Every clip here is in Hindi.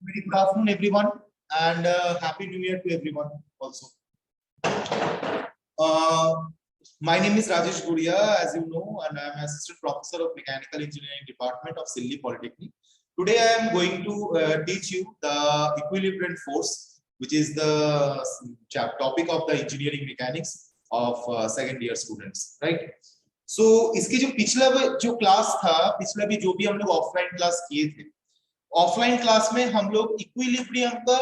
Very good afternoon, everyone, and happy New Year to everyone also. My name is Rajesh Guria, as you know, and I am Assistant Professor of Mechanical Engineering Department of Silli Polytechnic. Today, I am going to teach you the equilibrium force, which is the topic of the engineering mechanics of second year students, right? So, इसके जो पिछला जो क्लास था, पिछला भी जो भी हम लोग ऑफलाइन क्लास किए थे, ऑफलाइन क्लास में हम लोग इक्विलिब्रियम का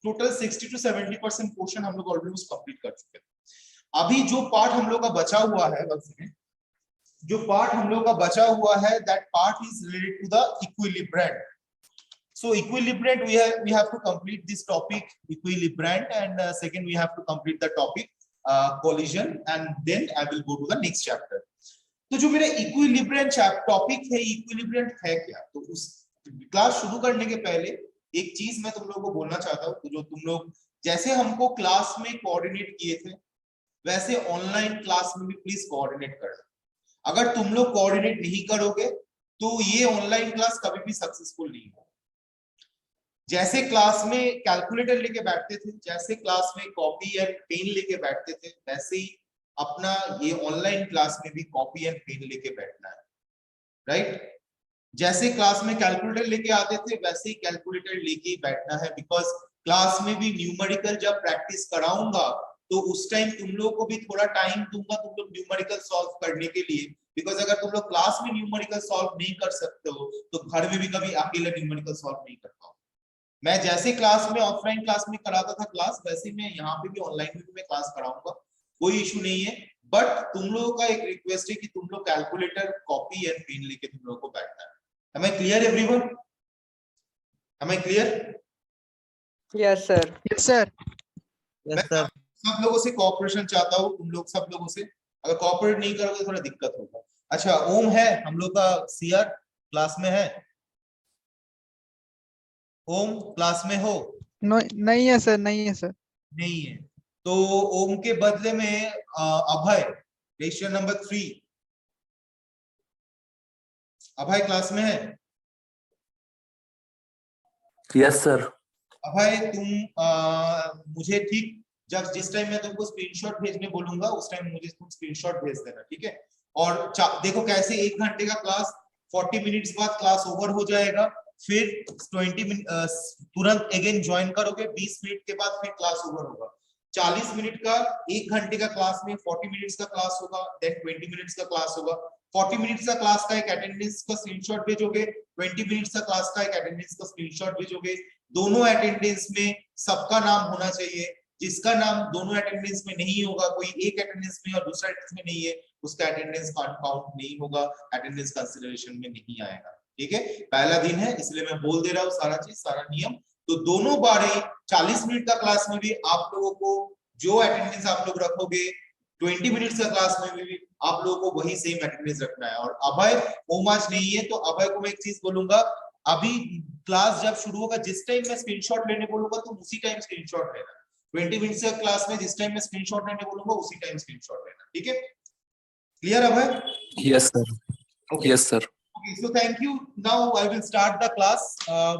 टोटल 60 to 70% पोर्शन हम लोग ऑलमोस्ट कंप्लीट कर चुके हैं। अभी जो पार्ट हम लोग का बचा हुआ है, जो पार्ट हम लोग का बचा हुआ है, that part is related to the equilibrium. So equilibrium, we have to complete this topic equilibrium, and second we have to complete the topic collision, and then I will go to the next chapter. तो जो मेरा इक्विलिब्रियम टॉपिक है, इक्विलिब्रियम है क्या, तो उस क्लास शुरू करने के पहले एक चीज मैं तुम लोगों को बोलना चाहता हूँ। तो जो तुम लोग जैसे हमको क्लास में कोऑर्डिनेट किए थे, वैसे ऑनलाइन क्लास में भी प्लीज कोऑर्डिनेट करना। अगर तुम लोग कोऑर्डिनेट नहीं करोगे तो ये ऑनलाइन क्लास कभी भी सक्सेसफुल नहीं होगी। जैसे क्लास में कैलकुलेटर लेके बैठते थे, जैसे क्लास में कॉपी एंड पेन लेके बैठते थे, वैसे ही अपना ये ऑनलाइन क्लास में भी कॉपी एंड पेन लेके बैठना है, राइट? जैसे क्लास में कैलकुलेटर लेके आते थे, वैसे ही कैलकुलेटर लेके ही बैठना है, बिकॉज क्लास में भी न्यूमेरिकल जब प्रैक्टिस कराऊंगा तो उस टाइम तुम लोग को भी थोड़ा टाइम दूंगा तुम लोग न्यूमेरिकल सॉल्व करने के लिए, बिकॉज अगर तुम लोग क्लास में न्यूमेरिकल सॉल्व नहीं कर सकते हो तो घर में भी कभी अकेले न्यूमेरिकल सॉल्व नहीं कर पाओ। मैं जैसे क्लास में ऑफलाइन क्लास में कराता था क्लास, वैसे मैं यहाँ पे भी ऑनलाइन में भी मैं क्लास कराऊंगा, कोई इशू नहीं है। बट तुम लोगों का एक रिक्वेस्ट है कि तुम लोग कैलकुलेटर कॉपी एंड पेन लेके तुम लोगों को बैठना है। Am I clear, everyone? Am I clear? Yes, sir. Yes, sir. Yes, sir. सब लोगों से कोऑपरेशन चाहता हूँ, तुम लोग सब लोगों से। अगर कोऑपरेट नहीं करोगे थोड़ा दिक्कत होगा। अच्छा, ओम है हम लोग का सीआर क्लास में है? ओम क्लास में हो? नहीं है सर, नहीं है सर। नहीं है तो ओम के बदले में अभय, क्वेश्चन नंबर 3, अभय क्लास में है? Yes sir. अभय तुम मुझे ठीक जिस टाइम मैं तुमको स्क्रीनशॉट भेजने बोलूंगा उस टाइम मुझे तुम स्क्रीनशॉट भेज देना, ठीक है? और देखो कैसे 1 घंटे का क्लास 40 मिनट्स बाद क्लास ओवर हो जाएगा, फिर 20 मिनट तुरंत अगेन ज्वाइन करोगे, 20 मिनट के बाद फिर क्लास ओवर होगा। 40 मिनट का 1 घंटे का क्लास में 40 मिनट्स का क्लास होगा, देन 20 मिनट्स का क्लास होगा। 40 मिनट्स का क्लास का एक अटेंडेंस का स्क्रीनशॉट भेजोगे, 20 मिनट्स का क्लास का एक अटेंडेंस का स्क्रीनशॉट भेजोगे। दोनों अटेंडेंस में सबका नाम होना चाहिए, जिसका नाम दोनों अटेंडेंस में नहीं होगा, कोई एक अटेंडेंस में और दूसरा अटेंडेंस में नहीं है, उसका अटेंडेंस काउंट नहीं होगा, अटेंडेंस कंसीडरेशन में नहीं आएगा, ठीक है? पहला दिन है इसलिए मैं बोल दे रहा हूँ सारा चीज, सारा नियम। तो दोनों बारे 40 मिनट का क्लास में भी आप लोगों को जो अटेंडेंस आप लोग रखोगे, 20 मिनट्स का क्लास में भी आप लोगों को वही सेम अटेंडेंस रखना है। और अभय होम आज नहीं है तो अभय को मैं एक चीज बोलूंगा, अभी क्लास जब शुरू होगा जिस टाइम मैं स्क्रीनशॉट लेने बोलूंगा तुम उसी टाइम स्क्रीनशॉट लेना। 20 मिनट्स का क्लास में जिस टाइम मैं स्क्रीनशॉट लेने बोलूंगा उसी टाइम स्क्रीनशॉट लेना, ठीक है? Clear Abhay? Yes sir. Yes sir. Okay, so thank you. Now I will start the class,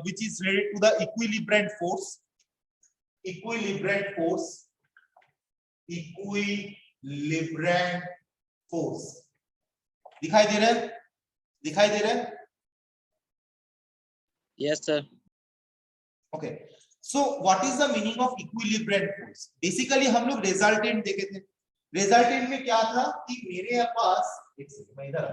which is related to the equilibrium force. Equilibrium force. Equilibrium force. दिखाई दे रहा है? दिखाई दे रहा है? Yes, sir. Okay. So what is the meaning of equilibrium force? Basically हम लोग resultant देखे थे। resultant में क्या था कि मेरे पास एक सेकंड मैं इधर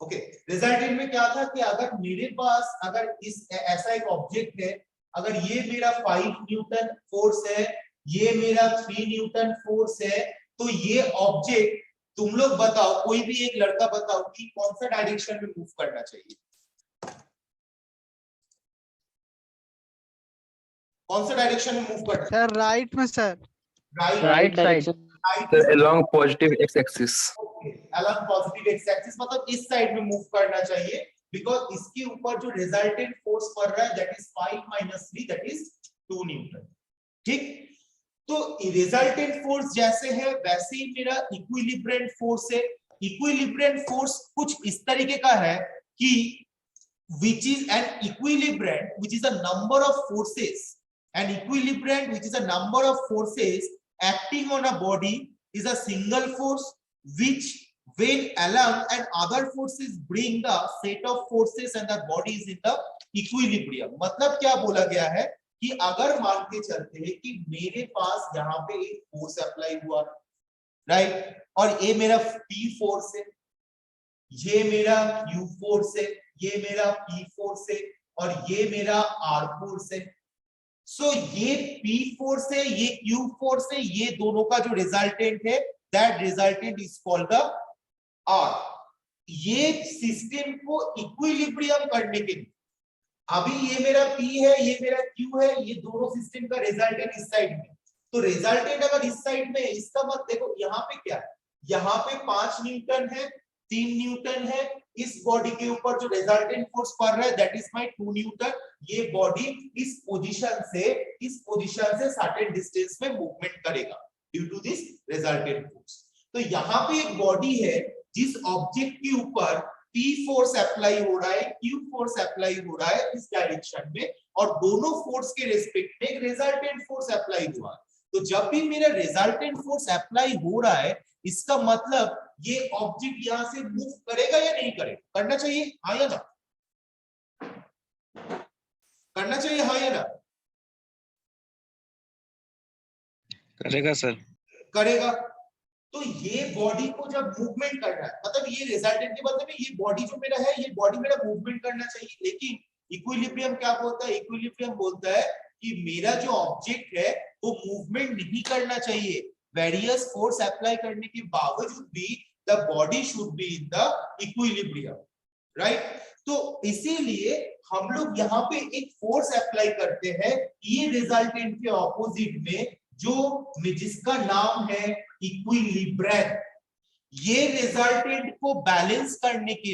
ओके, रिजल्टेंट में क्या था कि अगर मेरे पास अगर इस ऐसा एक ऑब्जेक्ट है, अगर ये मेरा 5 न्यूटन फोर्स है, ये मेरा 3 न्यूटन फोर्स है, तो ये ऑब्जेक्ट तुम लोग बताओ, कोई भी एक लड़का बताओ कि कौन सा डायरेक्शन में मूव करना चाहिए? कौन सा डायरेक्शन में मूव करना? सर राइट में sir. Right side. Sir along positive x axis. along positive x axis मतलब इस साइड में मूव करना चाहिए, बिकॉज इसके ऊपर जो रिजल्टेंट फोर्स पड़ रहा है that is 5 - 3 that is 2 Newton, ठीक? तो रिजल्टेंट फोर्स जैसे है वैसे ही मेरा इक्विलिब्रियम फोर्स है। इक्विलिब्रियम फोर्स कुछ इस तरीके का है कि which is an equilibrium, which is a number of forces. An equilibrium, which is a number of forces acting on a body, is a single force which, when along and other forces bring the set of forces and the body is in the equilibrium. मतलब क्या बोला गया है कि अगर मान के चलते हैं कि मेरे पास यहाँ पे एक फोर्स अप्लाई हुआ, राइट, और ये मेरा P फोर्स है, ये मेरा Q फोर्स है, ये मेरा P फोर्स है और ये मेरा R फोर्स है. सो ये P फोर्स है, ये Q फोर्स है, ये दोनों का जो रिजल्टेंट है, that resultant is called the R. ये सिस्टम को इक्विलिब्रियम करने के लिए, अभी ये मेरा P है, ये मेरा Q है, ये दोनों सिस्टम का रिजल्टेंट इस साइड में, तो रिजल्टेंट अगर इस साइड में, इसका मतलब देखो यहाँ पे क्या है, यहाँ पे 5 न्यूटन है, 3 न्यूटन है, इस बॉडी के ऊपर जो रिजल्टेंट फोर्स पड़ रहा है दैट इज माय 2 न्यूटन. ये बॉडी इस पोजीशन से सर्टेन डिस्टेंस में मूवमेंट करेगा due to this resultant force. तो यहाँ पे एक बॉडी है जिस ऑब्जेक्ट के ऊपर P फोर्स अप्लाई हो रहा है, Q फोर्स अप्लाई हो रहा है इस डायरेक्शन में, और दोनों फोर्स के रेस्पेक्ट में एक रिजल्टेंट फोर्स अप्लाई हुआ है. तो जब भी मेरा रिजल्टेंट फोर्स अप्लाई हो रहा है, इसका मतलब ये ऑब्जेक्ट यहां से मूव करेगा या नहीं करेगा? करना चाहिए, हाँ या ना? करना चाहिए, हाँ या ना? करेगा सर. करेगा. तो ये बॉडी को जब मूवमेंट करना है, मतलब ये रिजल्टेंट के मतलब ये बॉडी जो मेरा है, ये बॉडी मेरा मूवमेंट करना चाहिए. लेकिन इक्विलिब्रियम क्या बोलता है? इक्विलिब्रियम बोलता है कि मेरा जो ऑब्जेक्ट है वो मूवमेंट नहीं करना चाहिए. वेरियस फोर्स अप्लाई करने के बावजूद भी the body should be in the equilibrium, right. तो इसीलिए हम लोग यहाँ पे एक फोर्स अप्लाई करते हैं ये रिजल्टेंट के ऑपोजिट में, जिसका नाम है इक्विलिब्रियम. ये रिजल्टेंट को बैलेंस करने के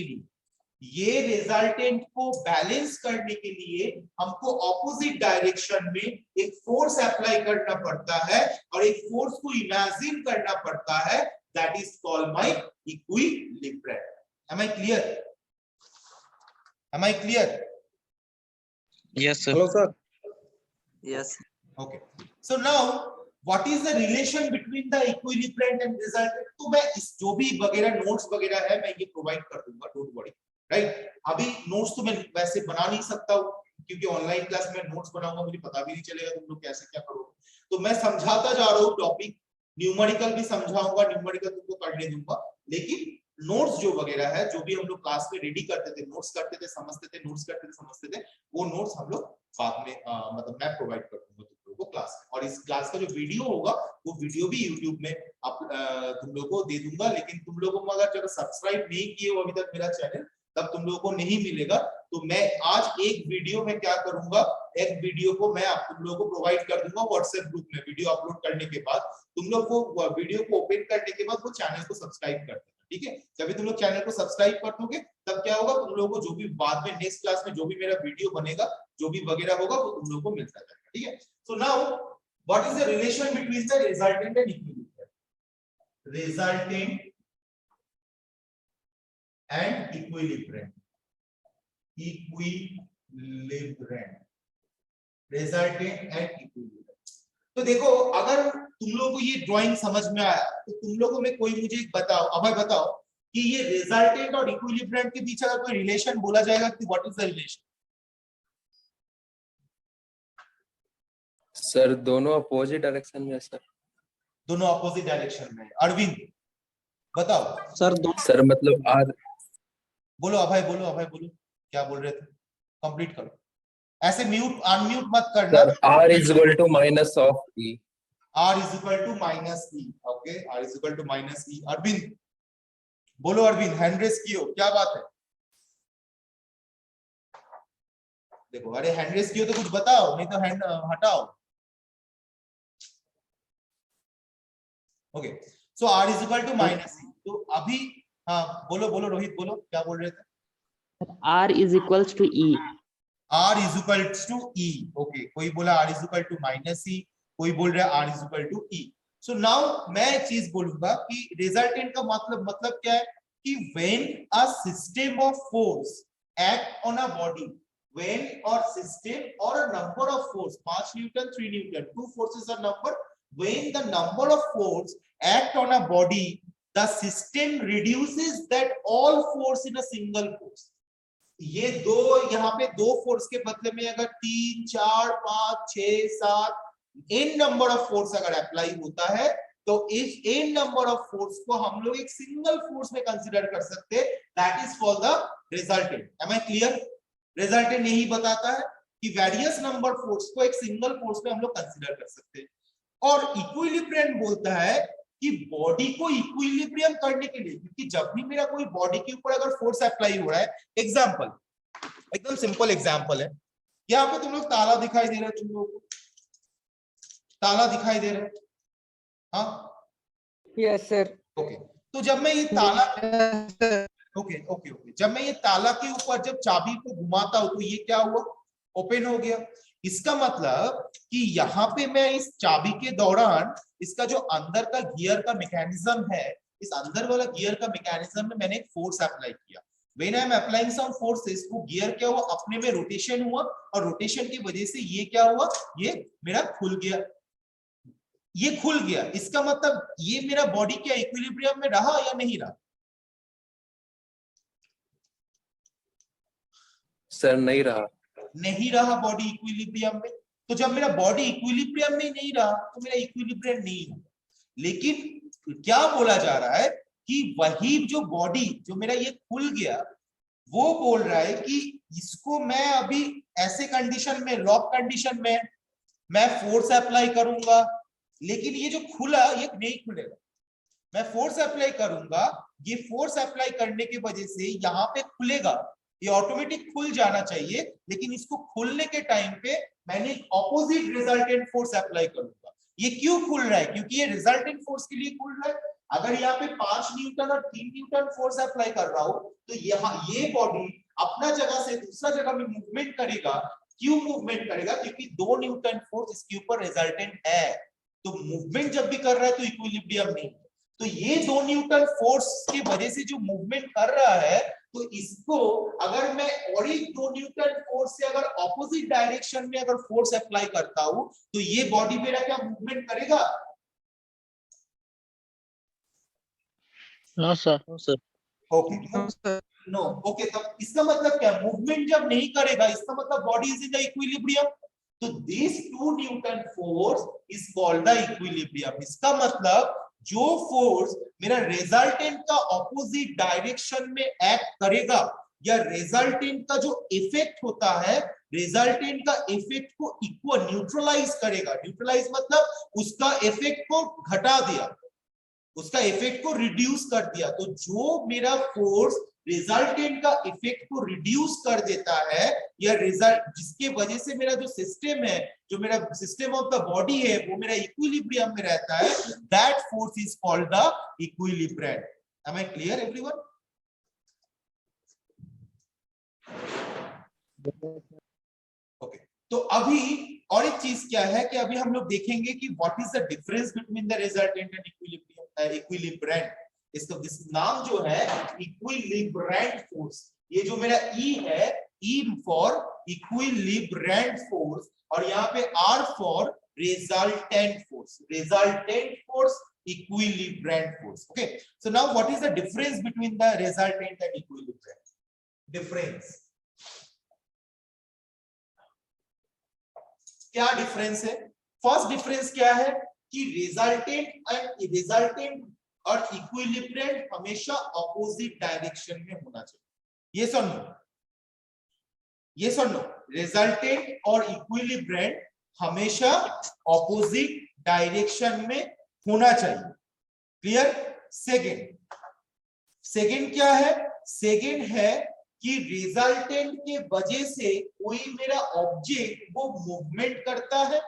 लिए, हमको ऑपोजिट डायरेक्शन में एक फोर्स अप्लाई करना पड़ता है और एक फोर्स को इमेजिन करना पड़ता है, that is called my equilibrium. Am I clear? Yes sir. Hello, sir. Yes. Okay. So now what is the relation between the equilibrium and resultant? तो मैं इस जो भी वगैरह नोट्स वगैरह है मैं ये प्रोवाइड कर दूंगा, डोंट वरी, राइट. अभी नोट्स तो मैं वैसे बना नहीं सकता हूँ क्योंकि ऑनलाइन क्लास में नोट्स बनाऊंगा, मुझे पता भी नहीं चलेगा तुम लोग कैसे क्या करोगे. तो मैं समझाता जा रहा हूँ टॉपिक, न्यूमेरिकल भी समझाऊंगा, न्यूमेरिकल तुमको करने दूंगा, लेकिन नोट्स जो वगैरह है, जो भी हम लोग क्लास में रेडी करते थे, नोट्स करते थे, समझते थे, वो नोट्स हम लोग बाद में मतलब मैं प्रोवाइड कर दूंगा तुम लोगों को क्लास में. और इस क्लास का जो वीडियो होगा वो वीडियो भी यूट्यूब में तुम लोगों को दे दूंगा. लेकिन तुम लोगों को अगर सब्सक्राइब नहीं किए हो अभी तक मेरा चैनल, तब तुम लोगों को नहीं मिलेगा. तो मैं आज एक वीडियो में क्या करूंगा, एक वीडियो को मैं तुम लोगों को प्रोवाइड कर दूंगा व्हाट्सएप ग्रुप में. वीडियो अपलोड करने के बाद तुम लोग को वीडियो को ओपन करने के बाद वो चैनल को सब्सक्राइब कर देना, ठीक है. जब तुम लोग चैनल को सब्सक्राइब कर दोगे तब क्या होगा, तुम लोगों को जो भी बाद में नेक्स्ट क्लास में जो भी मेरा वीडियो बनेगा, जो भी वगैरह होगा, वो तुम लोगों को मिलता जाएगा, ठीक है. So now what is the relation between the resultant and equilibrium? Resultant and equilibrium, resultant and equilibrium. तो देखो, अगर तुम लोगों को ये ड्राइंग समझ में आया तो तुम लोगों में कोई मुझे बताओ, अभय बताओ कि ये रिजल्टेंट और इक्विलिब्रियम के बीच अगर कोई रिलेशन बोला जाएगा कि what is the relation? Sir दोनों अपोजिट डायरेक्शन में है सर. दोनों अपोजिट डायरेक्शन में. अरविंद बताओ. सर मतलब आर. बोलो अभय, बोलो क्या बोल रहे थे, कंप्लीट करो. ऐसे म्यूट अनम्यूट मत करना. Sir R is equal to minus of E. R is equal to minus E. Okay, R is equal to minus E. Arvind बोलो, अरविंद हैंड रेस कियो, क्या बात है? देखो, अरे हैंड रेस कियो तो कुछ बताओ, नहीं तो हैंड हटाओ. Okay, so R is equal to minus E. तो अभी हाँ बोलो रोहित, बोलो क्या बोल रहे थे? R is equals to E. R is equal to E. Okay, कोई बोला R is equal to minus E, कोई बोल रहा है R is equal to E. So now मैं एक चीज बोलूंगा कि रिजल्टेंट का मतलब क्या है कि when a system of force act on a body when or system or a number of force 5 Newton 3 Newton two forces are number when the number of force act on a body the system reduces that all force in a single force. ये दो यहाँ पे दो फोर्स के बदले में अगर 3 4 5 6 7 n नंबर ऑफ फोर्स अगर अप्लाई होता है तो इस n नंबर ऑफ फोर्स को हम लोग एक सिंगल फोर्स में कंसीडर कर सकते हैं. That is for the resultant. Am I clear? Resultant यही बताता है कि वेरियस नंबर फोर्स को एक सिंगल फोर्स में हम लोग कंसीडर कर सकते हैं. और इक्विलिब्रियम बोलता है कि बॉडी को इक्विलिब्रियम करने के लिए, क्योंकि जब भी मेरा कोई बॉडी के ऊपर अगर फोर्स अप्लाई हो रहा है, एग्जांपल एकदम सिंपल एग्जांपल है, यहाँ पे तुम लोग ताला दिखाई दे रहा है, तुम लोगों को ताला दिखाई दे रहा है, हाँ यस सर. ओके. तो जब मैं ये ताला ओके ओके ओके जब मैं ये ताला के ऊपर जब चाबी को घुमाता हूं तो ये क्या हुआ? ओपन हो गया. इसका मतलब कि यहाँ पे मैं इस चाबी के दौरान इसका जो अंदर का गियर का मैकेनिज्म है, इस अंदर वाला गियर का मैकेनिज्म में मैंने एक फोर्स अप्लाई किया. When I am applying some forces, वो गियर क्या हुआ? अपने में रोटेशन हुआ और रोटेशन की वजह से ये क्या हुआ? ये मेरा खुल गया. ये खुल गया. इसका मतलब ये मेरा बॉडी क्या इक्विलिब्रियम में रहा या नहीं रहा? सर नहीं रहा. नहीं रहा बॉडी इक्विलिब्रियम में. तो जब मेरा बॉडी इक्विलिब्रियम में नहीं रहा तो मेरा इक्विलिब्रियम नहीं होगा. लेकिन क्या बोला जा रहा है कि वही जो बॉडी जो मेरा ये खुल गया, वो बोल रहा है कि इसको मैं अभी ऐसे कंडीशन में, लॉक कंडीशन में मैं फोर्स अप्लाई करूंगा, लेकिन ये जो खुला ये नहीं खुलेगा. मैं फोर्स अप्लाई करूंगा, ये फोर्स अप्लाई करने की वजह से यहाँ पे खुलेगा, ये ऑटोमेटिक खुल जाना चाहिए, लेकिन इसको खुलने के टाइम पे मैंने ऑपोजिट रिजल्टेंट फोर्स अप्लाई करूंगा. ये क्यों खुल रहा है? क्योंकि ये रिजल्टेंट फोर्स के लिए खुल रहा है. अगर यहाँ पे 5 न्यूटन और 3 न्यूटन फोर्स अप्लाई कर रहा हूं तो यहाँ ये बॉडी अपना जगह से दूसरा जगह में मूवमेंट करेगा. क्यों मूवमेंट करेगा? क्योंकि 2 न्यूटन फोर्स इसके ऊपर रिजल्टेंट है. तो मूवमेंट जब भी कर रहा है तो इक्विलिब्रियम नहीं. तो ये 2 न्यूटन फोर्स की वजह से जो मूवमेंट कर रहा है, तो इसको अगर मैं और एक 2 न्यूटन फोर्स से अगर ऑपोजिट डायरेक्शन में अगर फोर्स अप्लाई करता हूं तो ये बॉडी मेरा क्या मूवमेंट करेगा? No sir. No sir. Okay no. Okay, तब इसका मतलब क्या? मूवमेंट जब नहीं करेगा इसका मतलब body is in the equilibrium. तो this 2 newton force is called the equilibrium. इसका मतलब जो फोर्स मेरा रिजल्टेंट का ऑपोजिट डायरेक्शन में एक्ट करेगा या रिजल्टेंट का जो इफेक्ट होता है, रिजल्टेंट का इफेक्ट को इक्वल न्यूट्रलाइज करेगा. न्यूट्रलाइज मतलब उसका इफेक्ट को घटा दिया, उसका इफेक्ट को रिड्यूस कर दिया. तो जो मेरा फोर्स रिजल्टेंट का इफेक्ट को रिड्यूस कर देता है या रिजल्ट जिसके वजह से मेरा जो सिस्टम है, जो मेरा सिस्टम ऑफ द बॉडी है, वो मेरा इक्विलिब्रियम में रहता है, that force is called the equilibrium. Am I clear everyone? Okay. तो अभी और एक चीज क्या है कि अभी हम लोग देखेंगे कि what is the difference between the resultant and equilibrium. इसका नाम जो है इक्विलिब्रियम फोर्स. ये जो मेरा E है, E फॉर इक्विलिब्रियम फोर्स और यहाँ पे R for resultant force. Resultant force, equilibrium force. Okay. So now what is the difference between the resultant and equilibrium? Difference क्या डिफरेंस है? फर्स्ट डिफरेंस क्या है कि रिजल्टेंट और इक्विलिब्रियम हमेशा ऑपोजिट डायरेक्शन में होना चाहिए. ये सुन लो, ये सुन लो. रिजल्टेंट और इक्विलिब्रियम हमेशा ऑपोजिट डायरेक्शन में होना चाहिए. क्लियर? सेकंड क्या है? सेकंड है कि रिजल्टेंट के वजह से कोई मेरा ऑब्जेक्ट वो मूवमेंट करता है.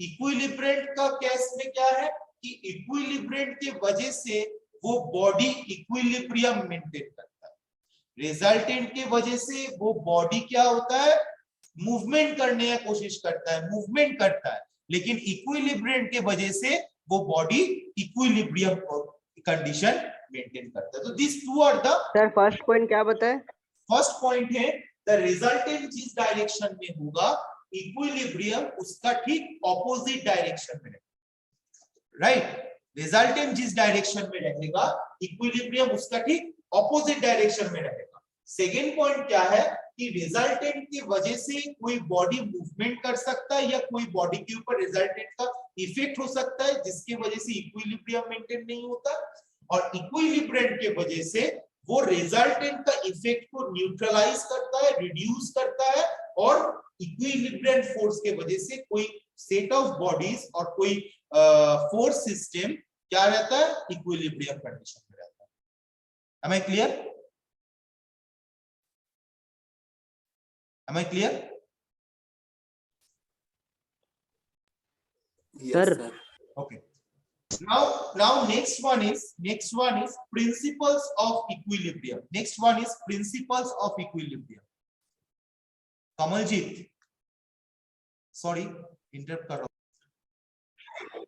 इक्विलिब्रियम का केस में क्या है कि इक्विलिब्रियम के वजह से वो बॉडी इक्विलिब्रियम मेंटेन करता है. रिजल्टेंट के वजह से वो बॉडी क्या होता है? मूवमेंट करने की कोशिश करता है, मूवमेंट करता है. लेकिन इक्विलिब्रियम के वजह से वो बॉडी इक्विलिब्रियम कंडीशन मेंटेन करता है. तो this two are the. Sir first point क्या बताए? फर्स्ट पॉइंट है द रिजल्टेंट जिस डायरेक्शन में होगा इक्विलिब्रियम उसका ठीक ऑपोजिट डायरेक्शन में रहेगा, राइट। रिजल्टेंट जिस डायरेक्शन में रहेगा इक्विलिब्रियम उसका ठीक ऑपोजिट डायरेक्शन में रहेगा। सेकेंड पॉइंट क्या है कि रिजल्टेंट की वजह से कोई बॉडी मूवमेंट कर सकता है या कोई बॉडी के ऊपर रिजल्टेंट का इफेक्ट हो सकता है जिसकी वजह से इक्विलिब्रियम मेंटेन नहीं होता, और इक्विलिब्रियम के वजह से वो रिजल्टेंट का इफेक्ट को न्यूट्रलाइज करता है, रिड्यूस करता है, और इक्विलिब्रियम फोर्स के वजह से कोई सेट ऑफ बॉडीज और कोई फोर्स सिस्टम क्या रहता है, इक्विलिब्रियम कंडीशन में रहता है। Am I clear? Am I clear? Yes, Sir. sir. Okay. Now next one is principles of equilibrium. Next one is principles of equilibrium. Kamaljeet, sorry, interrupt kar raha hu.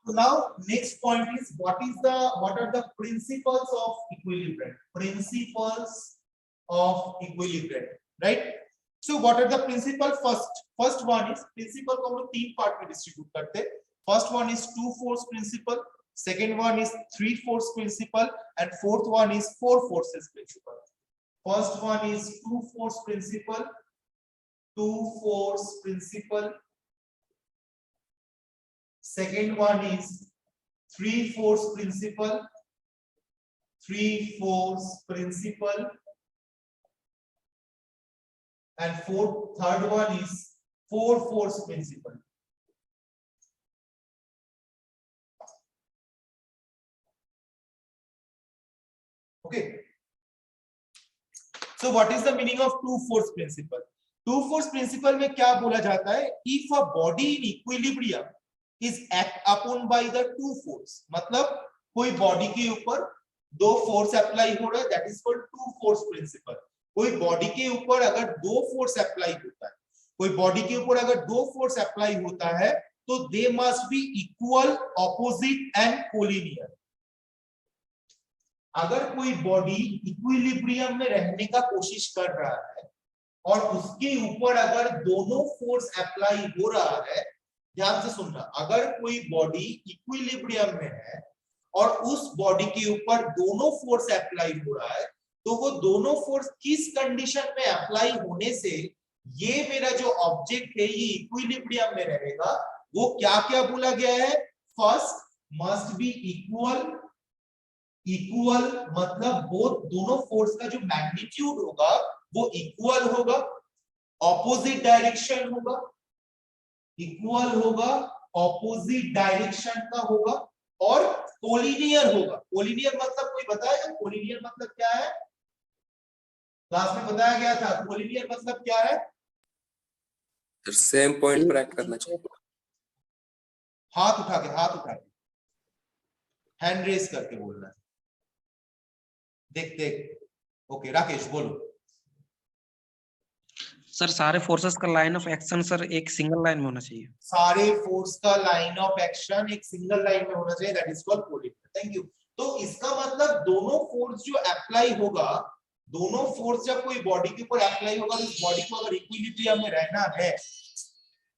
So now next point is what are the principles of equilibrium? Principles of equilibrium, right? So what are the principles? First one is principle को हम लोग 3 पार्ट में डिस्ट्रीब्यूट करते हैं. First one is 2 force principle, second one is 3 force principle, and fourth one is 4 forces principle. First one is 2 force principle, 2 force principle. Second one is 3 force principle, 3 force principle, and third one is 4 force principle. Okay. So what is the meaning of 2 force principle? 2 force principle में क्या बोला जाता है? If a body in equilibrium is act upon by the 2 force, मतलब कोई बॉडी के ऊपर 2 फोर्स अप्लाई हो रहा है, that is called 2 force principle. कोई बॉडी के ऊपर अगर 2 फोर्स अप्लाई होता है, कोई बॉडी के ऊपर अगर 2 फोर्स अप्लाई होता है, तो they must be equal, opposite and collinear. अगर कोई बॉडी इक्विलिब्रियम में रहने का कोशिश कर रहा है और उसके ऊपर अगर दोनों फोर्स अप्लाई हो रहा है, ध्यान से सुनना, अगर कोई बॉडी इक्विलिब्रियम में है और उस बॉडी के ऊपर दोनों फोर्स अप्लाई हो रहा है, तो वो दोनों फोर्स किस कंडीशन में अप्लाई होने से ये मेरा जो ऑब्जेक्ट है ये इक्विलिब्रियम में रहेगा, वो क्या क्या बोला गया है? First must be equal. Equal मतलब बोथ दोनों फोर्स का जो मैग्नीट्यूड होगा वो इक्वल होगा, ऑपोजिट डायरेक्शन होगा, इक्वल होगा, ऑपोजिट डायरेक्शन का होगा, और कोलिनियर होगा. कोलिनियर मतलब कोई बताएगा कोलिनियर मतलब क्या है? क्लास में बताया गया था. कोलिनियर मतलब क्या है? सेम पॉइंट पर एक्ट करना चाहिए. हाथ उठा के हैंड रेस करके बोलना है. देख. ओके राकेश बोलो. सर सारे फोर्सेस का लाइन ऑफ एक्शन सर एक सिंगल लाइन में होना चाहिए. सारे फोर्स का लाइन ऑफ एक्शन एक सिंगल लाइन में होना चाहिए, that is called collinear. Thank you. तो इसका मतलब दोनों फोर्स जो अप्लाई होगा, दोनों फोर्स जब कोई बॉडी के ऊपर अप्लाई होगा, उस बॉडी को अगर इक्विलिब्रियम में रहना है,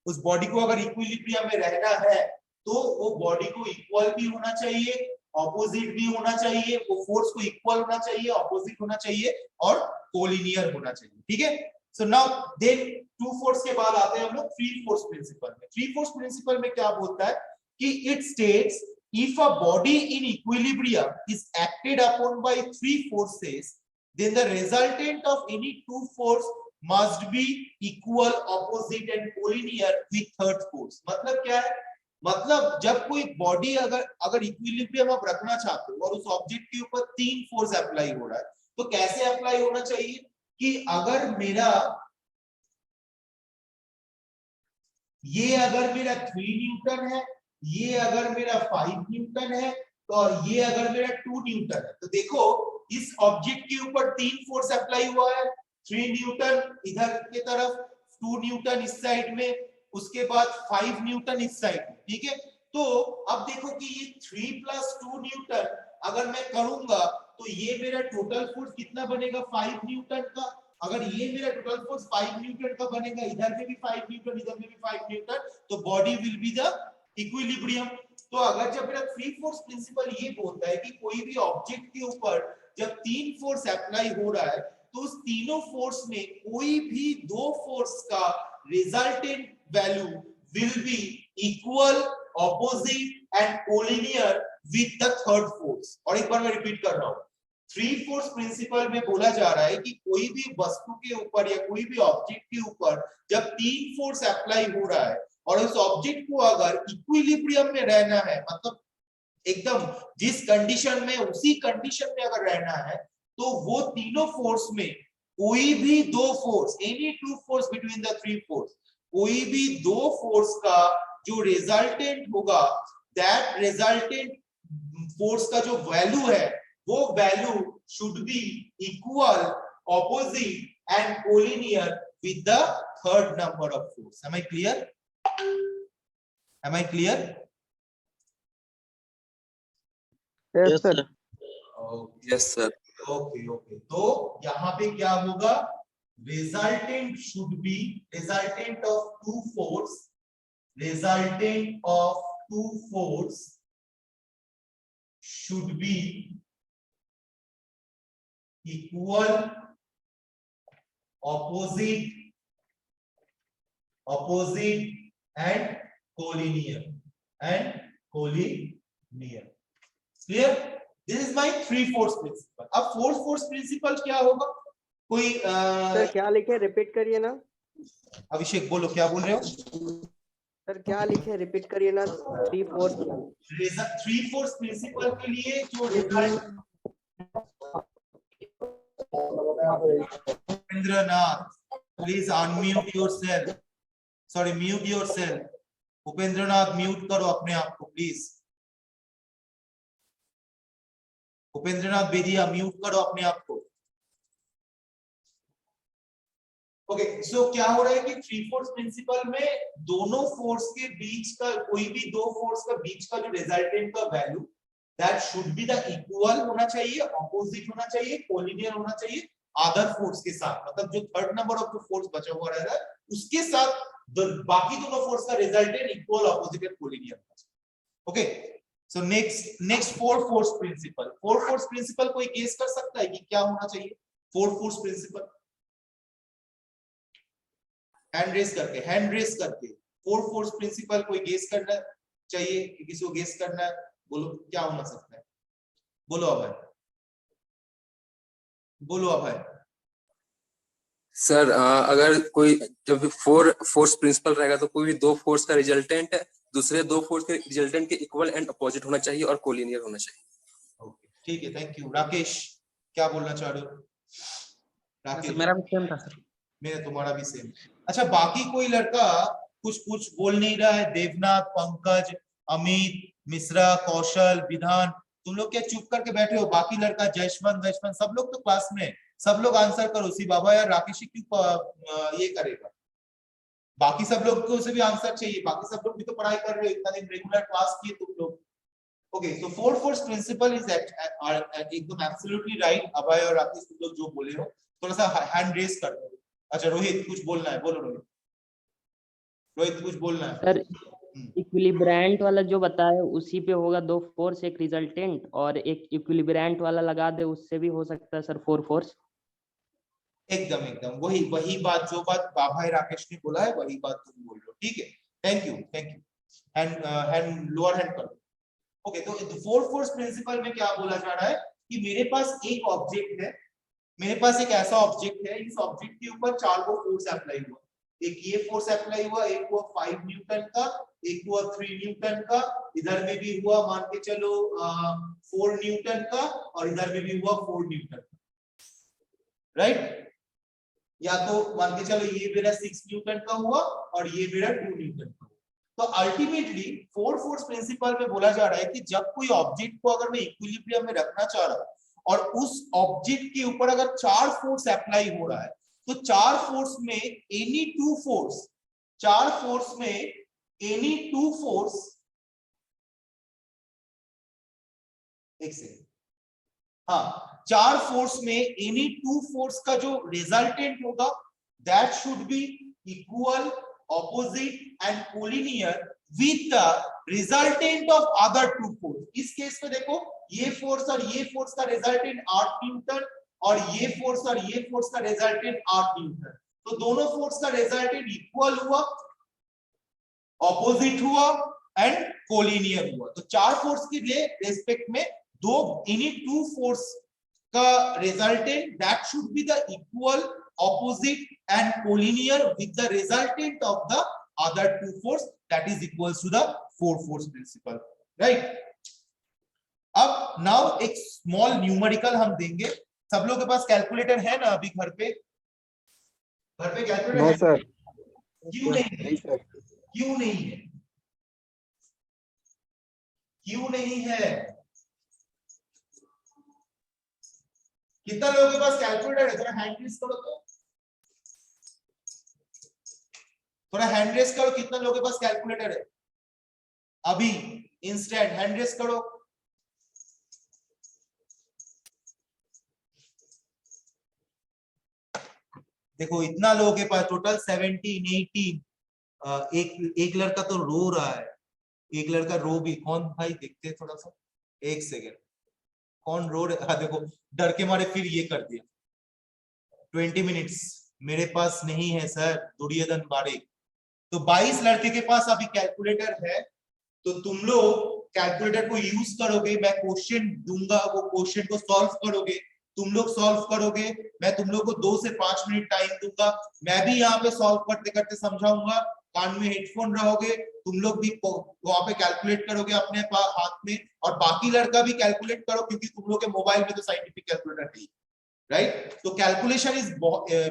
उस बॉडी को अगर इक्विलिब्रियम में रहना है, तो वो बॉडी को इक्वल भी होना चाहिए, ऑपोजिट भी होना चाहिए, वो फोर्स को इक्वल होना चाहिए, ऑपोजिट होना चाहिए, और कोलिनियर होना चाहिए. ठीक है. सो नाउ देन 2 फोर्स के बाद आते हैं हम लोग 3 फोर्स प्रिंसिपल में. 3 फोर्स प्रिंसिपल में क्या बोलता है कि it states if a body in equilibrium is acted upon by 3 forces, then the resultant of any 2 force must be equal, opposite and collinear with third force. मतलब क्या है? मतलब जब कोई बॉडी अगर इक्विलिब्रियम आप रखना चाहते हो और उस ऑब्जेक्ट के ऊपर 3 फोर्स अप्लाई हो रहा है, तो कैसे अप्लाई होना चाहिए कि अगर मेरा 3 न्यूटन है, ये अगर मेरा 5 न्यूटन है, तो और ये अगर मेरा 2 न्यूटन है, तो देखो इस ऑब्जेक्ट के ऊपर 3 फोर्स अप्लाई हुआ है. 3 न्यूटन इधर की तरफ, 2 न्यूटन इस साइड में, उसके बाद 5 न्यूटन इस साइड में. ठीक है. तो अब देखो कि ये 3 + 2 न्यूटन अगर मैं करूंगा, तो ये मेरा टोटल फोर्स कितना बनेगा? 5 न्यूटन का. अगर ये मेरा टोटल फोर्स 5 न्यूटन का बनेगा, इधर में भी 5 न्यूटन, इधर में भी 5 न्यूटन, तो body will be the equilibrium. तो अगर जब मेरा थ्री फोर्स प्रिंसिपल ये बोलता है कि कोई भी ऑब्जेक्ट के ऊपर जब तीन फोर्स अप्लाई हो रहा है तो उस तीनों फोर्स में कोई भी दो फोर्स का resultant value will B equal, opposite and collinear with the third force. और एक बार मैं रिपीट कर रहा हूं, थ्री फोर्स प्रिंसिपल में बोला जा रहा है कि कोई भी वस्तु के ऊपर या कोई भी ऑब्जेक्ट के ऊपर जब तीन फोर्स अप्लाई हो रहा है और उस ऑब्जेक्ट को अगर इक्विलिब्रियम में रहना है, मतलब एकदम जिस कंडीशन में उसी कंडीशन में अगर रहना है, तो वो तीनों फोर्स में कोई भी दो force, any two force between the three force, कोई भी दो फोर्स का जो रिजल्टेंट होगा, दैट रिजल्टेंट फोर्स का जो वैल्यू है वो value should be equal, opposite and collinear with the third number of force. Am I clear? Am I clear? Yes, sir. Yes, sir. Okay okay, तो यहाँ पे क्या होगा, resultant should be, resultant of two force, resultant of two force should be equal, opposite, opposite and collinear, and collinear. Clear? This is my three force principle. अब फोर्थ फोर्स प्रिंसिपल क्या होगा? कोई सर क्या लिखे, रिपीट करिए ना। अभिषेक बोलो, क्या बोल रहे हो? सर क्या लिखे, रिपीट करिए ना। Three force three force principle के लिए जो result, Upendranath please unmute yourself, sorry mute yourself. Upendranath mute करो अपने आप को प्लीज। उपेंद्रनाथ बेदिया म्यूट करो अपने आप को। ओके, सो क्या हो रहा है कि थ्री फोर्स प्रिंसिपल में दोनों फोर्स के बीच का, कोई भी दो फोर्स का बीच का जो रिजल्टेंट का value, that should be the equal होना चाहिए, ऑपोजिट होना चाहिए, कोलिनियर होना चाहिए अदर फोर्स के साथ। मतलब जो थर्ड नंबर ऑफ जो फोर्स बचा हुआ रहेगा उसके साथ बाकी दोनों फोर्स का resultant equal, opposite and collinear होना चाहिए। Okay, so next four force principle. Four force principle कोई गेस कर सकता है कि क्या होना चाहिए? Four force principle, hand raise करके फोर फोर्स प्रिंसिपल कोई गेस करना चाहिए कि किसी को गेस करना है? बोलो क्या होना सकता है? बोलो अभय, बोलो अभय। सर अगर कोई जब फोर फोर्स प्रिंसिपल रहेगा तो कोई भी दो फोर्स का रिजल्टेंट दूसरे दो फोर्स के रिजल्टेंट के इक्वल एंड अपोजिट होना चाहिए और कोलिनियर होना चाहिए। ओके ठीक है, थैंक यू। राकेश क्या बोलना चाह रहे हो? राकेश, मेरा भी सेम था सर। मेरा तुम्हारा भी सेम। अच्छा, बाकी कोई लड़का कुछ कुछ बोल नहीं रहा है? देवनाथ, पंकज, अमित, मिश्रा, कौशल, विधान, तुम लोग क्या चुप करके बैठे हो? बाकी लड़का जयश्वंत सब लोग तो क्लास में, सब लोग आंसर करो। सी बाबा यार, राकेश क्यों ये करेगा? बाकी सब लोग को से भी आंसर चाहिए, बाकी सब लोग भी तो पढ़ाई कर रहे हो, इतना दिन रेगुलर क्लास किए तुम लोग। Okay, so four force principle is एकदम एब्सोल्युटली राइट। अभय और राकेश तुम लोग जो बोले हो, थोड़ा सा हैंड रेस कर दो। अच्छा रोहित कुछ बोलना है? बोलो रोहित, रोहित कुछ बोलना है? सर इक्विलिब्रियंट वाला जो बताया उसी पे होगा दो फोर्स, एक रिजल्टेंट, और एक इक्विलिब्रियंट वाला लगा दे उससे भी हो सकता है सर फोर फोर्स। एकदम एकदम वही बात, जो बात भाई राकेश ने बोला है वही बात तुम बोल रहे हो। ठीक है, thank you thank you. Hand lower hand कर दो। ओके, तो फोर फोर्स प्रिंसिपल में क्या बोला जा रहा है कि मेरे पास एक ऑब्जेक्ट है, मेरे पास एक ऐसा ऑब्जेक्ट है, इस ऑब्जेक्ट के ऊपर चार को फोर्स अप्लाई हुआ। एक ये फोर्स अप्लाई हुआ, एक हुआ 5 न्यूटन का, एक हुआ 3 न्यूटन का, इधर में भी हुआ मान के चलो 4 न्यूटन का, और इधर में भी हुआ 4 न्यूटन का, राइट? या तो मान के चलो ये मेरा 6 न्यूटन का हुआ और ये मेरा 2 न्यूटन का हुआ। तो अल्टीमेटली फोर फोर्स प्रिंसिपल में बोला जा रहा है कि जब कोई ऑब्जेक्ट को अगर मैं इक्विलिब्रियम में रखना चाह रहा हूं और उस ऑब्जेक्ट के ऊपर अगर चार फोर्स अप्लाई हो रहा है, तो चार फोर्स में एनी टू फोर्स, चार फोर्स में एनी टू फोर्स, एक सेकंड, हाँ, 4 फोर्स में एनी 2 फोर्स का जो रिजल्टेंट होगा that should be equal, opposite and collinear with the resultant of other 2 force. इस केस में देखो, ये फोर्स और ये फोर्स का रिजल्टेंट 8 न्यूटन और ये फोर्स और ये फोर्स का रिजल्टेंट 8 न्यूटन, तो दोनों फोर्स का रिजल्टेंट इक्वल हुआ, ऑपोजिट हुआ एंड कोलिनियर हुआ। तो 4 फोर्स के लिए रेस्पेक्ट में दो एनी 2 फोर्स का resultant that should be the equal, opposite and collinear with the resultant of the other 2 force that is equals to the 4 force principle, right. अब नाउ एक स्मॉल न्यूमेरिकल हम देंगे। सब लोगों के पास कैलकुलेटर है ना अभी घर पे? घर पे कैलकुलेटर नो है? सर, क्यों नहीं है? नहीं सर, क्यों नहीं है? क्यों नहीं है? कितना लोगों के पास कैलकुलेटर है? थोड़ा हैंड रेस करो तो, थोड़ा हैंड रेस करो, कितना लोगों के पास कैलकुलेटर है? अभी इंस्टेंट हैंड रेस करो। देखो इतना लोगों के पास टोटल 17 18। एक लड़का तो रो रहा है, एक लड़का रो भी, कौन भाई देखते थोड़ा सा, एक सेकेंड, कौन रो रहा? देखो डर के मारे फिर ये कर दिया। 20 मिनट्स मेरे पास नहीं है सर, दुर्योधन बारे। तो 22 लड़के के पास अभी कैलकुलेटर है, तो तुम लोग कैलकुलेटर को यूज करोगे, मैं क्वेश्चन दूंगा, वो क्वेश्चन को सॉल्व करोगे, तुम लोग सॉल्व करोगे, मैं तुम लोग को 2 से 5 मिनट टाइम दूंगा, मैं भी यहाँ पे सॉल्व करते करते समझाऊंगा, कान में हेडफोन रहोगे, तुम लोग भी वहां पे कैलकुलेट करोगे अपने हाथ में, और बाकी लड़का भी कैलकुलेट करो क्योंकि तुम लोग के मोबाइल में तो साइंटिफिक कैलकुलेटर नहीं, राइट। तो calculation is